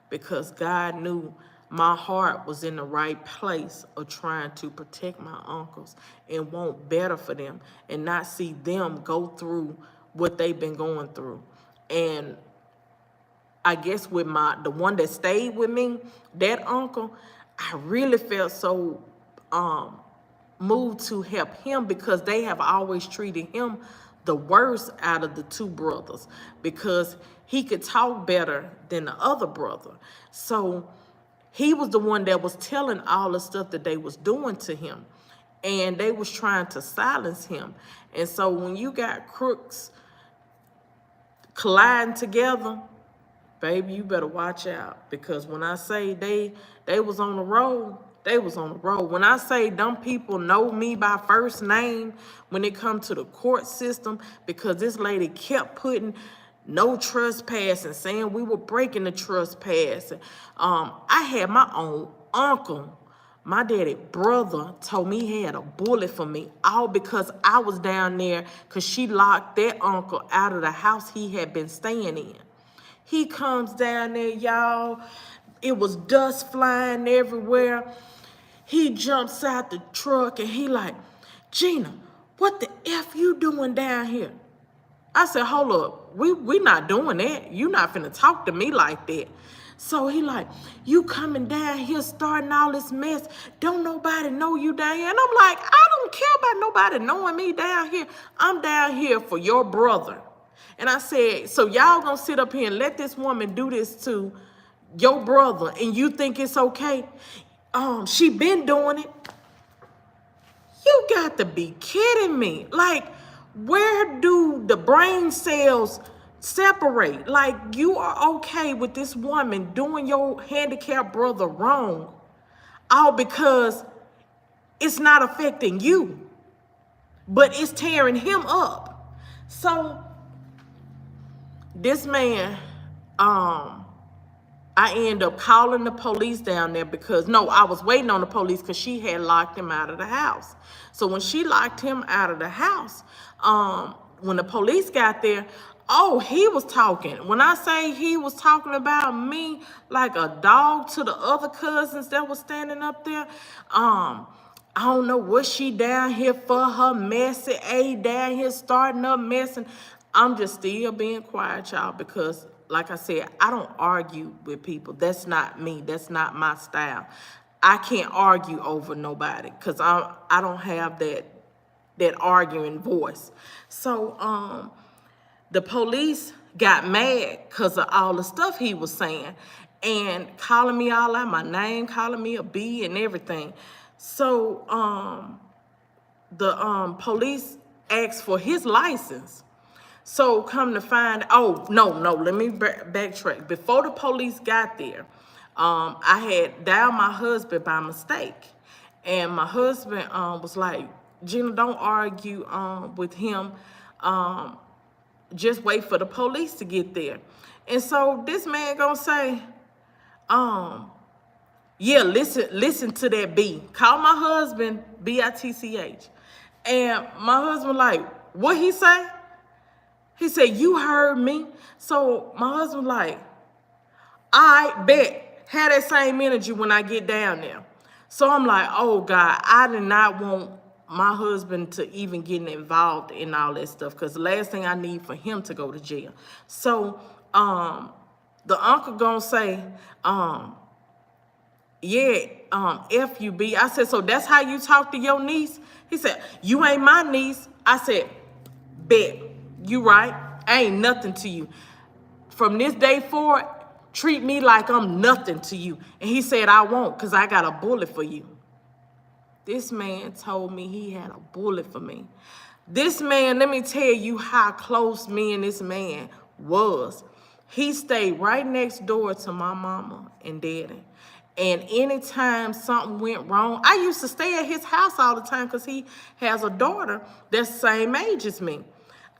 because God knew my heart was in the right place of trying to protect my uncles and want better for them and not see them go through what they've been going through. And I guess with the one that stayed with me, that uncle, I really felt so moved to help him because they have always treated him the worst out of the two brothers because he could talk better than the other brother. So he was the one that was telling all the stuff that they was doing to him, and they was trying to silence him. And so when you got crooks colliding together, baby, you better watch out because when I say they was on the road, they was on the road. When I say them people know me by first name when it comes to the court system, because this lady kept putting no trespassing, saying we were breaking the trespass. I had my own uncle, my daddy brother, told me he had a bullet for me, all because I was down there because she locked that uncle out of the house he had been staying in. He comes down there, y'all. It was dust flying everywhere. He jumps out the truck and he like, Gina, what the F you doing down here? I said, hold up, we not doing that. You not finna talk to me like that. So he like, you coming down here starting all this mess. Don't nobody know you down here. And I'm like, I don't care about nobody knowing me down here. I'm down here for your brother. And I said, so y'all gonna sit up here and let this woman do this to your brother and you think it's okay? She been doing it. You got to be kidding me. Like, where do the brain cells separate? Like, you are okay with this woman doing your handicapped brother wrong, all because it's not affecting you, but it's tearing him up. So this man, I end up calling the police down there because, no, I was waiting on the police because she had locked him out of the house. So when she locked him out of the house, when the police got there, oh, he was talking. When I say he was talking about me like a dog to the other cousins that was standing up there, I don't know what she down here for, her messy A down here starting up messing. I'm just still being quiet, y'all, because like I said, I don't argue with people. That's not me. That's not my style. I can't argue over nobody because I don't have that arguing voice. So the police got mad because of all the stuff he was saying and calling me all out my name, calling me a B and everything. So the police asked for his license. So come to find, oh, no, let me backtrack. Before the police got there, I had dialed my husband by mistake. And my husband was like, Gina, don't argue with him. Just wait for the police to get there. And so this man gonna say, yeah, listen to that B. Call my husband B-I-T-C-H. And my husband like, what he say? He said, you heard me. So my husband like, I bet, have that same energy when I get down there. So I'm like, oh God, I did not want my husband to even get involved in all that stuff, because the last thing I need for him to go to jail. So the uncle gonna say, yeah, F-U-B. I said, so that's how you talk to your niece? He said, you ain't my niece. I said, bet, you right. I ain't nothing to you. From this day forward, treat me like I'm nothing to you. And he said, I won't, because I got a bullet for you. This man told me he had a bullet for me. This man, let me tell you how close me and this man was. He stayed right next door to my mama and daddy. And anytime something went wrong, I used to stay at his house all the time because he has a daughter that's the same age as me.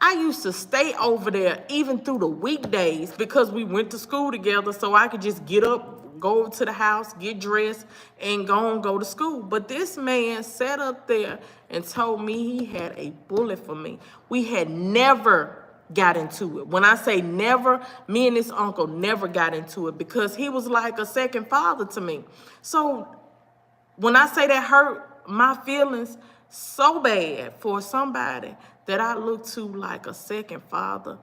I used to stay over there even through the weekdays because we went to school together, so I could just get up, go over to the house, get dressed, and go to school. But this man sat up there and told me he had a bullet for me. We had never got into it. When I say never, me and this uncle never got into it because he was like a second father to me. So when I say that hurt my feelings so bad for somebody that I look to like a second father,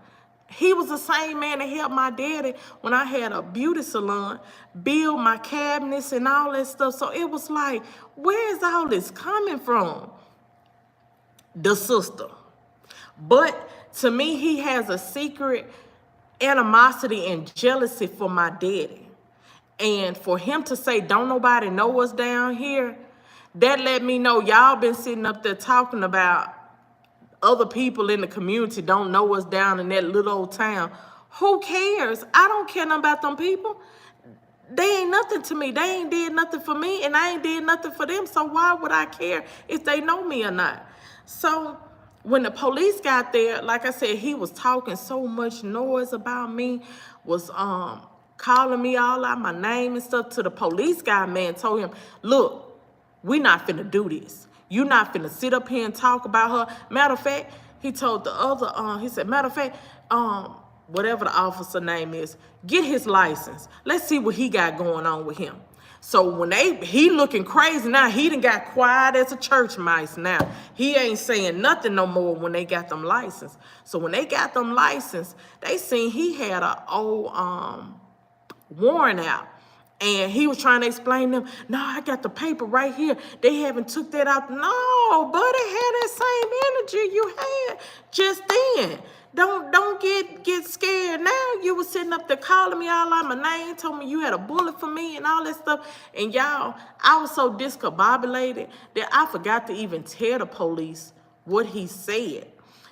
he was the same man that helped my daddy when I had a beauty salon, build my cabinets and all that stuff. So it was like, where is all this coming from? The sister. But to me, he has a secret animosity and jealousy for my daddy. And for him to say, don't nobody know us down here, that let me know y'all been sitting up there talking about other people in the community don't know us down in that little old town. Who cares? I don't care nothing about them people. They ain't nothing to me. They ain't did nothing for me, and I ain't did nothing for them. So why would I care if they know me or not? So when the police got there, like I said, he was talking so much noise about me, was calling me all out my name and stuff, to the police guy, man, told him, look, we not finna do this. You not finna sit up here and talk about her. Matter of fact, he told the other, he said, matter of fact, whatever the officer name is, get his license. Let's see what he got going on with him. So when he looking crazy now, he done got quiet as a church mouse now. He ain't saying nothing no more when they got them license. So when they got them license, they seen he had a old warrant out. And he was trying to explain to them, no, I got the paper right here. They haven't took that out. No, buddy, had that same energy you had just then. Don't get scared now. You was sitting up there calling me all out my name, told me you had a bullet for me and all that stuff. And y'all, I was so discombobulated that I forgot to even tell the police what he said.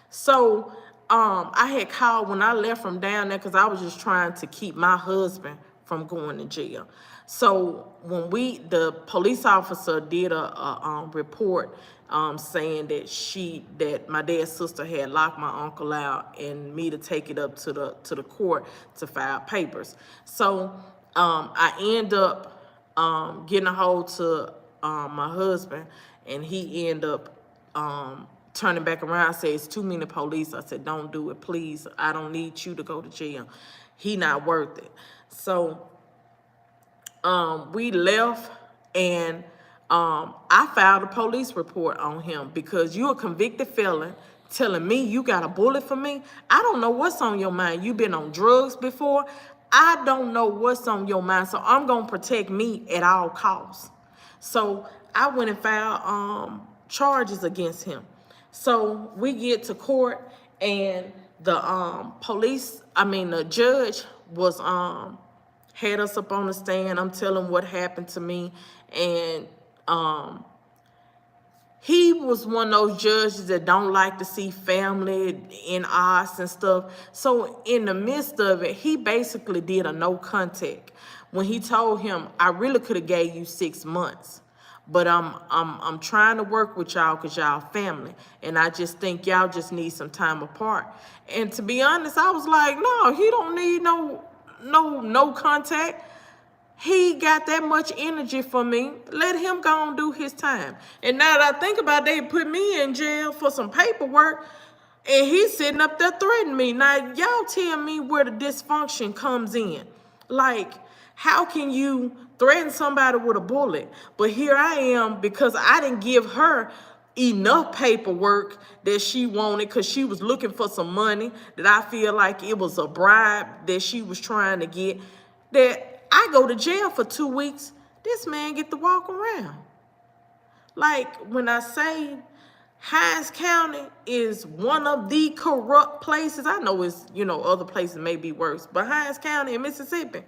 So I had called when I left from down there because I was just trying to keep my husband from going to jail. So when the police officer did a report saying that my dad's sister had locked my uncle out and me to take it up to the court to file papers. So I end up getting a hold to my husband, and he ended up turning back around and said, it's too many police. I said, don't do it, please. I don't need you to go to jail. He not worth it. So we left, and I filed a police report on him because you're a convicted felon telling me you got a bullet for me. I don't know what's on your mind. You been on drugs before. I don't know what's on your mind, so I'm going to protect me at all costs. So I went and filed charges against him. So we get to court, and the the judge was had us up on the stand. I'm telling what happened to me, and he was one of those judges that don't like to see family in odds and stuff. So in the midst of it, he basically did a no contact when he told him, I really could have gave you 6 months, but I'm trying to work with y'all because y'all family, and I just think y'all just need some time apart. And to be honest, I was like, no, he don't need no contact. He got that much energy for me. Let him go and do his time. And now that I think about it, they put me in jail for some paperwork, and he's sitting up there threatening me. Now, y'all tell me where the dysfunction comes in. Like, how can you threaten somebody with a bullet? But here I am, because I didn't give her enough paperwork that she wanted, because she was looking for some money that I feel like it was a bribe that she was trying to get, that I go to jail for 2 weeks, this man get to walk around. Like, when I say Hinds County is one of the corrupt places, I know it's, other places may be worse, but Hinds County in Mississippi,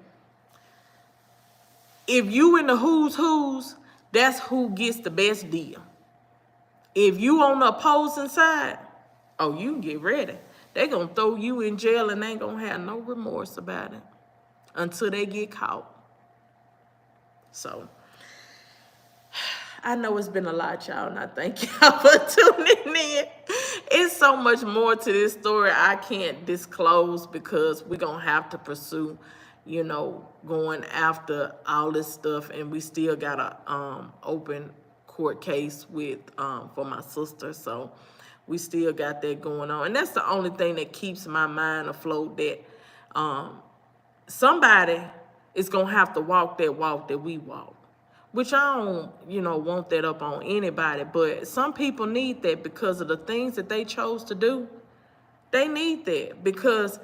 if you in the who's, that's who gets the best deal. If you on the opposing side, oh, you can get ready. They gonna throw you in jail and they ain't gonna have no remorse about it until they get caught. So, I know it's been a lot, y'all, and I thank y'all for tuning in. It's so much more to this story I can't disclose, because we're going to have to pursue, going after all this stuff, and we still got a open court case with for my sister, so we still got that going on. And that's the only thing that keeps my mind afloat, that somebody is going to have to walk that we walk, which I don't, want that up on anybody, but some people need that because of the things that they chose to do. They need that, because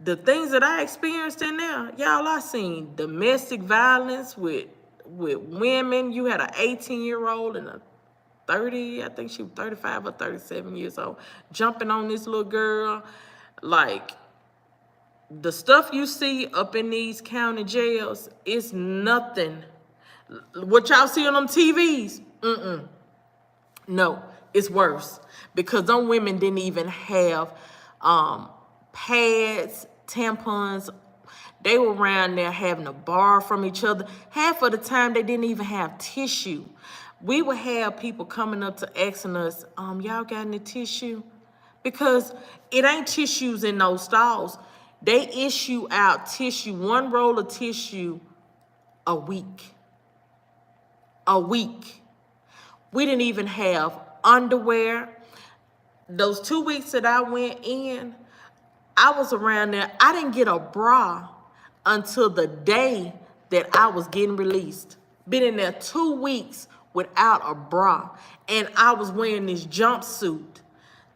the things that I experienced in there, y'all, I seen domestic violence with women. You had an 18-year-old and a 30, I think she was 35 or 37 years old, jumping on this little girl. Like, the stuff you see up in these county jails is nothing. What y'all see on them TVs, no, it's worse, because them women didn't even have pads, tampons. They were around there having to borrow from each other. Half of the time, they didn't even have tissue. We would have people coming up to asking us, y'all got any tissue? Because it ain't tissues in those stalls. They issue out tissue, 1 roll of tissue a week. A week. We didn't even have underwear. Those 2 weeks that I went in, I was around there. I didn't get a bra until the day that I was getting released. Been in there 2 weeks without a bra. And I was wearing this jumpsuit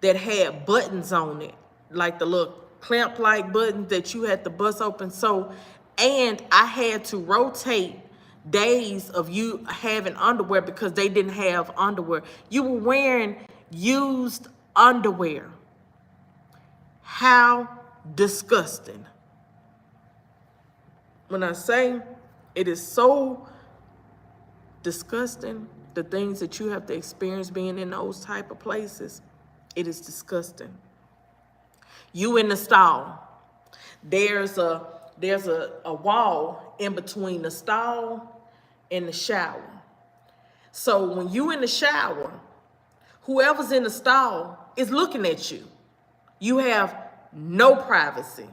that had buttons on it, like the little clamp-like buttons that you had to bust open. So, and I had to rotate days of you having underwear because they didn't have underwear. You were wearing used underwear. How disgusting. When I say it is so disgusting, the things that you have to experience being in those type of places, it is disgusting. You in the stall, there's a wall in between the stall and the shower. So when you in the shower, whoever's in the stall is looking at you. You have no privacy.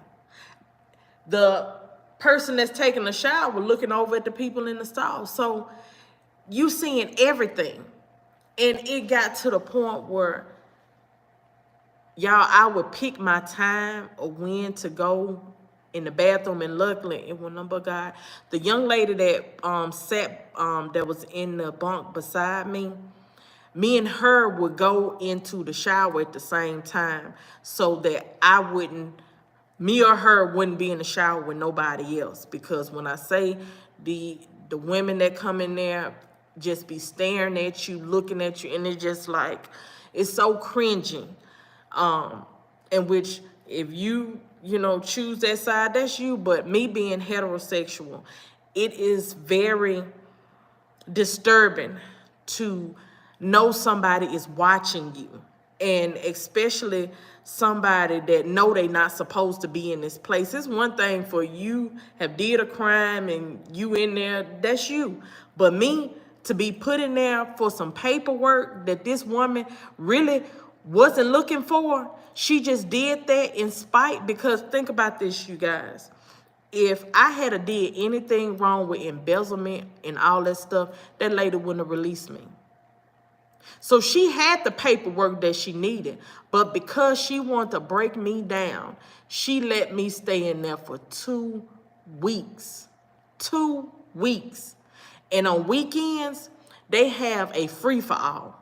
The person that's taking the shower looking over at the people in the stall. So you seeing everything. And it got to the point where, y'all, I would pick my time of when to go in the bathroom, and luckily it was number God. The young lady that that was in the bunk beside me, me and her would go into the shower at the same time so that me or her wouldn't be in the shower with nobody else. Because when I say the women that come in there just be staring at you, looking at you, and it's just like, it's so cringing. In which if you choose that side, that's you. But me being heterosexual, it is very disturbing to know somebody is watching you, and especially somebody that know they not supposed to be in this place. It's one thing for you have did a crime and you in there, that's you. But me to be put in there for some paperwork that this woman really wasn't looking for, she just did that in spite. Because think about this, you guys. If I had a did anything wrong with embezzlement and all that stuff, that lady wouldn't have released me. So she had the paperwork that she needed, but because she wanted to break me down, she let me stay in there for 2 weeks. 2 weeks. And on weekends, they have a free-for-all.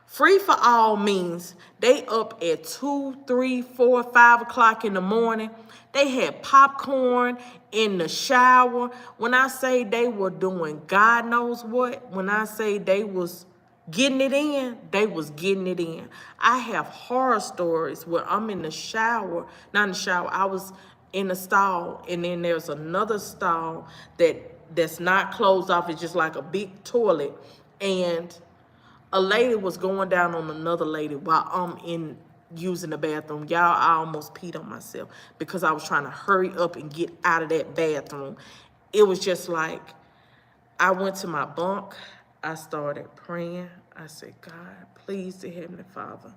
Free-for-all means they up at 2, 3, 4, 5 o'clock in the morning. They had popcorn in the shower. When I say they were doing God knows what, when I say they was getting it in, they was getting it in. I have horror stories where I'm in the shower, not in the shower, I was in the stall, and then there's another stall that's not closed off. It's just like a big toilet, and a lady was going down on another lady while I'm in using the bathroom. Y'all, I almost peed on myself because I was trying to hurry up and get out of that bathroom. It was just like, I went to my bunk, I started praying. I said, God, please, dear Heavenly Father,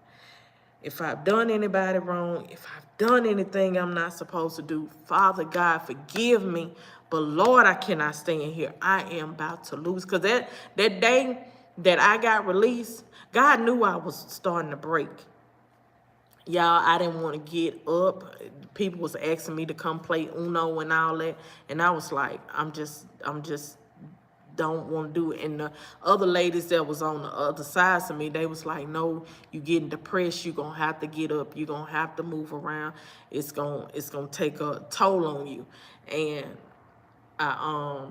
if I've done anybody wrong, if I've done anything I'm not supposed to do, Father God, forgive me. But Lord, I cannot stand here. I am about to lose. Because that day that I got released, God knew I was starting to break. Y'all, I didn't want to get up. People was asking me to come play Uno and all that. And I was like, I'm just don't want to do it. And the other ladies that was on the other side of me, they was like, no, you getting depressed. You're going to have to get up. You're going to have to move around. It's going to take a toll on you. And I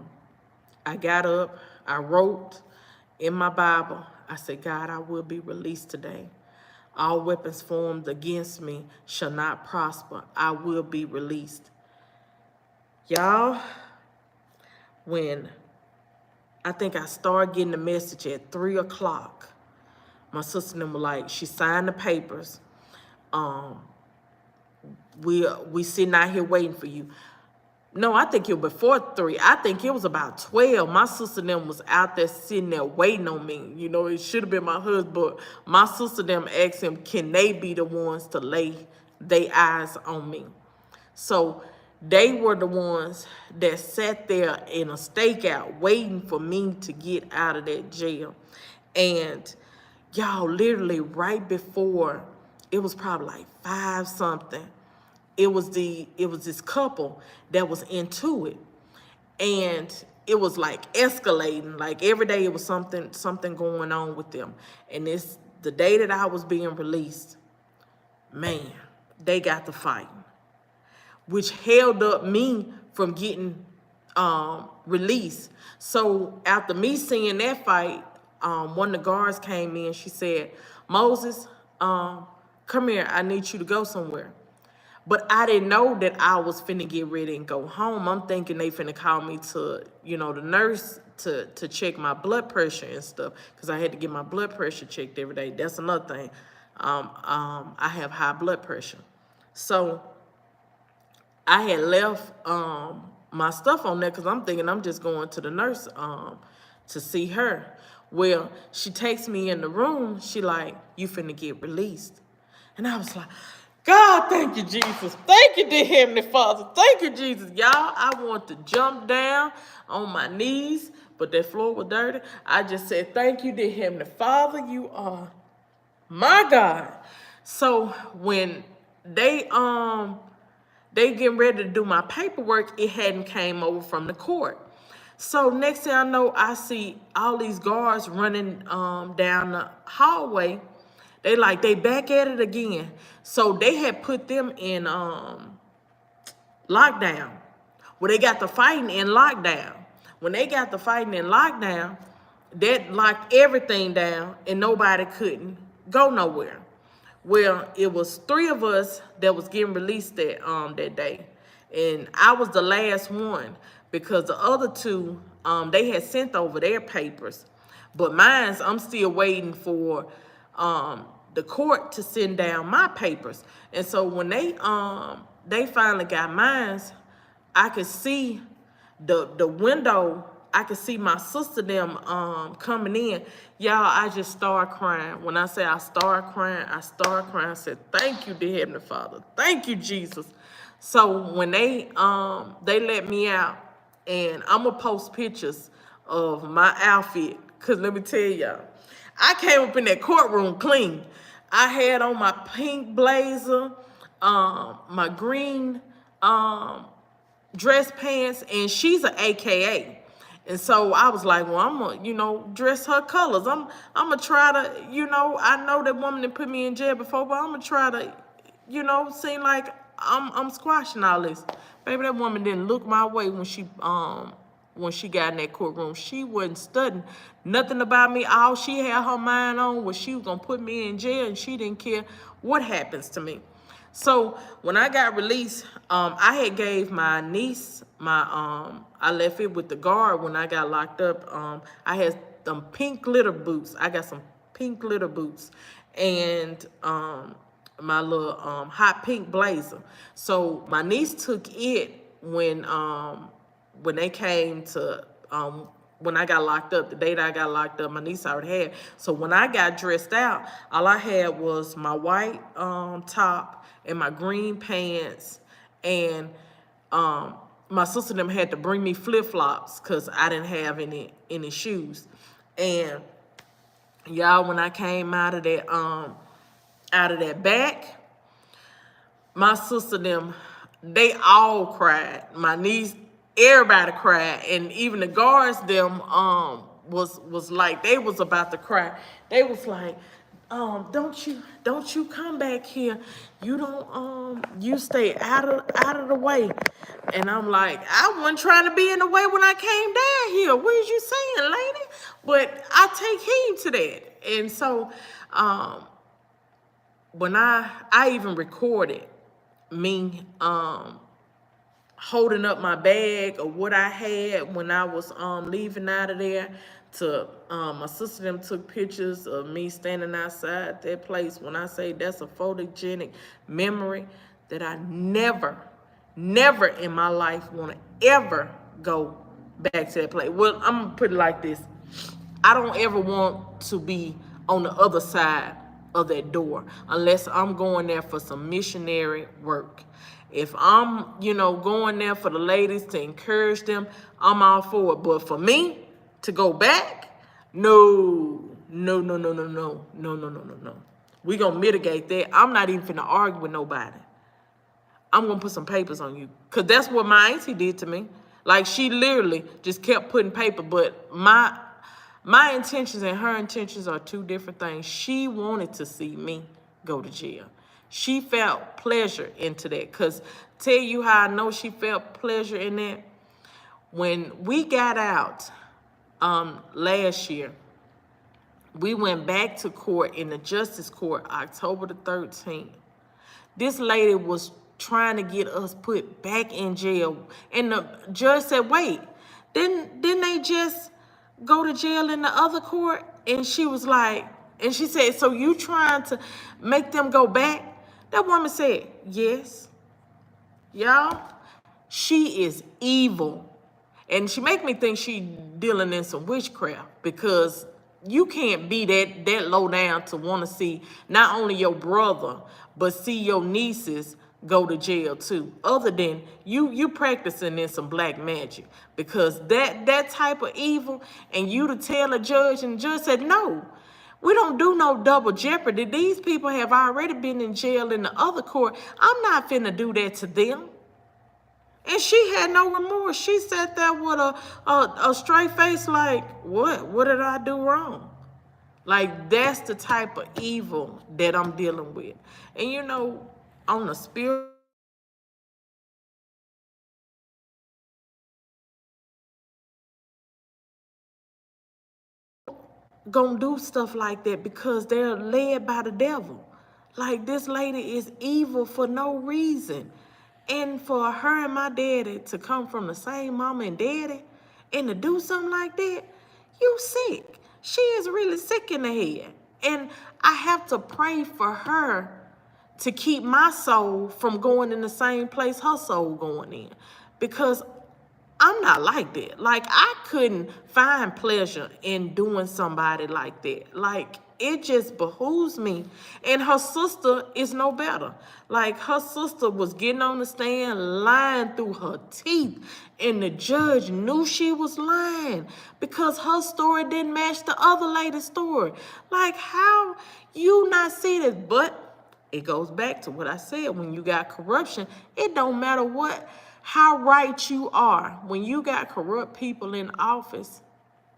got up. I wrote in my Bible. I said, God, I will be released today. All weapons formed against me shall not prosper. I will be released. Y'all, when I think I started getting the message at 3 o'clock, my sister and them were like, she signed the papers. We sitting out here waiting for you. No, I think it was before 3. I think it was about 12. My sister and them was out there sitting there waiting on me. You know, it should have been my husband, but my sister and them asked him, can they be the ones to lay their eyes on me? So they were the ones that sat there in a stakeout waiting for me to get out of that jail. And y'all, literally right before, it was probably like 5 something, it was this couple that was into it. And it was like escalating. Like every day it was something going on with them. And it's the day that I was being released, man, they got to fighting, which held up me from getting released. So after me seeing that fight, one of the guards came in. She said, Moses, come here. I need you to go somewhere. But I didn't know that I was finna get ready and go home. I'm thinking they finna call me to, you know, the nurse to check my blood pressure and stuff, because I had to get my blood pressure checked every day. That's another thing. I have high blood pressure. So I had left my stuff on there because I'm thinking I'm just going to the nurse to see her. Well, she takes me in the room. She like, you finna get released. And I was like, God, thank you, Jesus. Thank you, dear Heavenly Father. Thank you, Jesus. Y'all, I want to jump down on my knees, but that floor was dirty. I just said, thank you, dear Heavenly Father. You are my God. So when they getting ready to do my paperwork, it hadn't came over from the court. So next thing I know, I see all these guards running down the hallway. They back at it again. So they had put them in lockdown. Well, they got the fighting in lockdown. When they got the fighting in lockdown, that locked everything down and nobody couldn't go nowhere. Well, it was 3 of us that was getting released that day. And I was the last one because the other 2, they had sent over their papers But mine's, I'm still waiting for the court to send down my papers. And so when they finally got mine's, I could see the window. I could see my sister them coming in. Y'all, I just started crying. When I say I started crying, I started crying. I said, thank you, dear Heavenly Father. Thank you, Jesus. So when they let me out, and I'm gonna post pictures of my outfit, cause let me tell y'all, I came up in that courtroom clean. I had on my pink blazer, my green dress pants, and she's an AKA. And so I was like, well, I'm gonna, dress her colors. I'm gonna try to, I know that woman that put me in jail before, but I'm gonna try to, seem like I'm squashing all this. Baby, that woman didn't look my way when she got in that courtroom. She wasn't studying nothing about me. All she had her mind on was she was gonna put me in jail, and she didn't care what happens to me. So when I got released, I had gave my niece I left it with the guard when I got locked up. I had some pink glitter boots. I got some pink glitter boots, and my little hot pink blazer. So my niece took it when they came to when I got locked up, the day that I got locked up, my niece already had. So when I got dressed out, all I had was my white top and my green pants, and my sister and them had to bring me flip-flops because I didn't have any shoes. And y'all, when I came out of that back, my sister and them, they all cried. My niece, everybody cried, and even the guards them was like, they was about to cry. They was like, don't you come back here. You don't you stay out of the way. And I'm like, I wasn't trying to be in the way when I came down here. What is you saying, lady? But I take heed to that. And so when I even recorded me holding up my bag of what I had when I was leaving out of there, to my sister them took pictures of me standing outside that place. When I say that's a photogenic memory that I never in my life want to ever go back to that place. Well, I'm gonna put it like this. I don't ever want to be on the other side of that door unless I'm going there for some missionary work. If I'm, going there for the ladies to encourage them, I'm all for it. But for me to go back, no. We gonna mitigate that. I'm not even finna argue with nobody. I'm gonna put some papers on you. Cause that's what my auntie did to me. Like, she literally just kept putting paper, but my intentions and her intentions are two different things. She wanted to see me go to jail. She felt pleasure into that. Cause tell you how I know she felt pleasure in that. When we got out last year, we went back to court in the Justice Court October the 13th. This lady was trying to get us put back in jail. And the judge said, wait, didn't they just go to jail in the other court? And she was like, and she said, so you trying to make them go back? That woman said, yes. Y'all, she is evil. And she make me think she dealing in some witchcraft, because you can't be that low down to want to see not only your brother, but see your nieces go to jail too. Other than you practicing in some black magic, because that type of evil, and you to tell a judge, and the judge said, no, we don't do no double jeopardy. These people have already been in jail in the other court. I'm not finna do that to them. And she had no remorse. She sat there with a straight face like, what did I do wrong? Like, that's the type of evil that I'm dealing with. And on the spirit, gonna do stuff like that because they're led by the devil. Like, this lady is evil for no reason. And for her and my daddy to come from the same mama and daddy and to do something like that, you sick. she is really sick in the head. And I have to pray for her to keep my soul from going in the same place her soul going in. Because I'm not like that. Like, I couldn't find pleasure in doing somebody like that. Like, it just behooves me. And her sister is no better. Like, her sister was getting on the stand lying through her teeth. And the judge knew she was lying because her story didn't match the other lady's story. Like, how you not see this? But it goes back to what I said. When you got corruption, it don't matter how right you are. When you got corrupt people in office,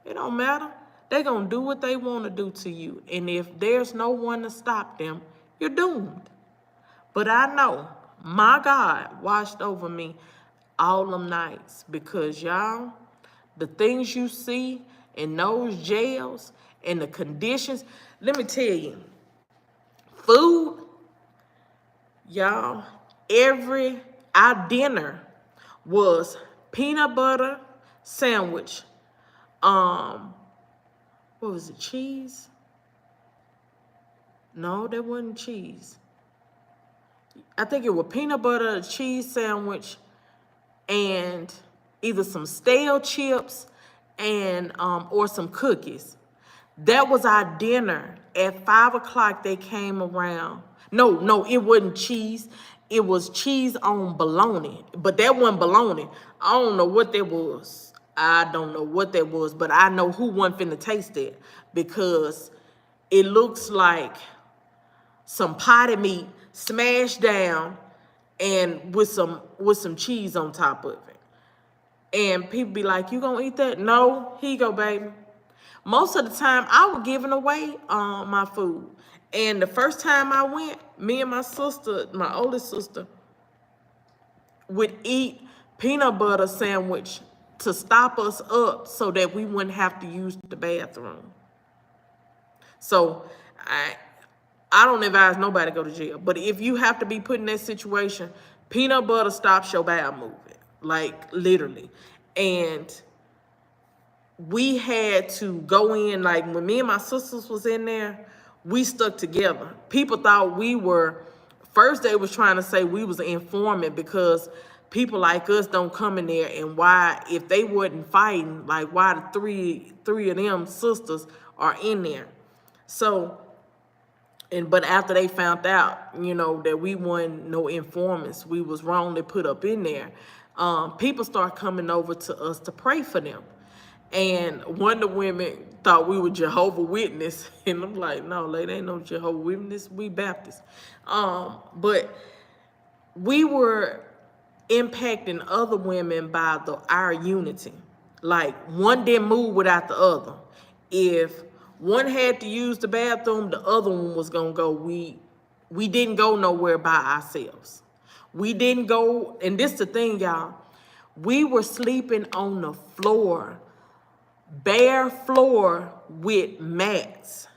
it don't matter. They're going to do what they want to do to you. And if there's no one to stop them, you're doomed. But I know my God watched over me all them nights, because y'all, the things you see in those jails and the conditions, let me tell you, food, y'all, our dinner was peanut butter sandwich. What was it, cheese? No, that wasn't cheese. I think it was peanut butter cheese sandwich and either some stale chips and or some cookies. That was our dinner. At 5 o'clock, they came around. No, it wasn't cheese. It was cheese on bologna, but that wasn't bologna. I don't know what that was. But I know who wasn't finna taste it, because it looks like some potted meat smashed down and with some cheese on top of it. And people be like, you gonna eat that? No, here you go, baby. Most of the time, I was giving away my food. And the first time I went, me and my sister, my oldest sister, would eat peanut butter sandwich to stop us up so that we wouldn't have to use the bathroom. So I don't advise nobody to go to jail. But if you have to be put in that situation, peanut butter stops your bowel movement. Like, literally. And we had to go in, like, when me and my sisters was in there, we stuck together. People thought we were, first they was trying to say we was an informant because people like us don't come in there, and why, if they wasn't fighting, like, why the three of them sisters are in there. So, but after they found out, that we weren't no informants, we was wrongly put up in there, people start coming over to us to pray for them. And one of the women thought we were Jehovah's Witness. And I'm like, no, lady, ain't no Jehovah's Witness. We Baptists. But we were impacting other women by our unity. Like, one didn't move without the other. If one had to use the bathroom, the other one was going to go. We didn't go nowhere by ourselves. We didn't go, and this the thing, y'all. We were sleeping on the floor, bare floor with mats.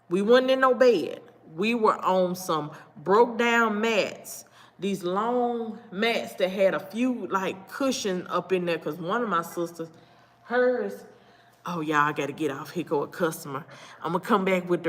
We wasn't in no bed. We were on some broke down mats, these long mats that had a few like cushion up in there, because one of my sisters, hers, oh y'all, I gotta get off. Here go a customer. I'm gonna come back with the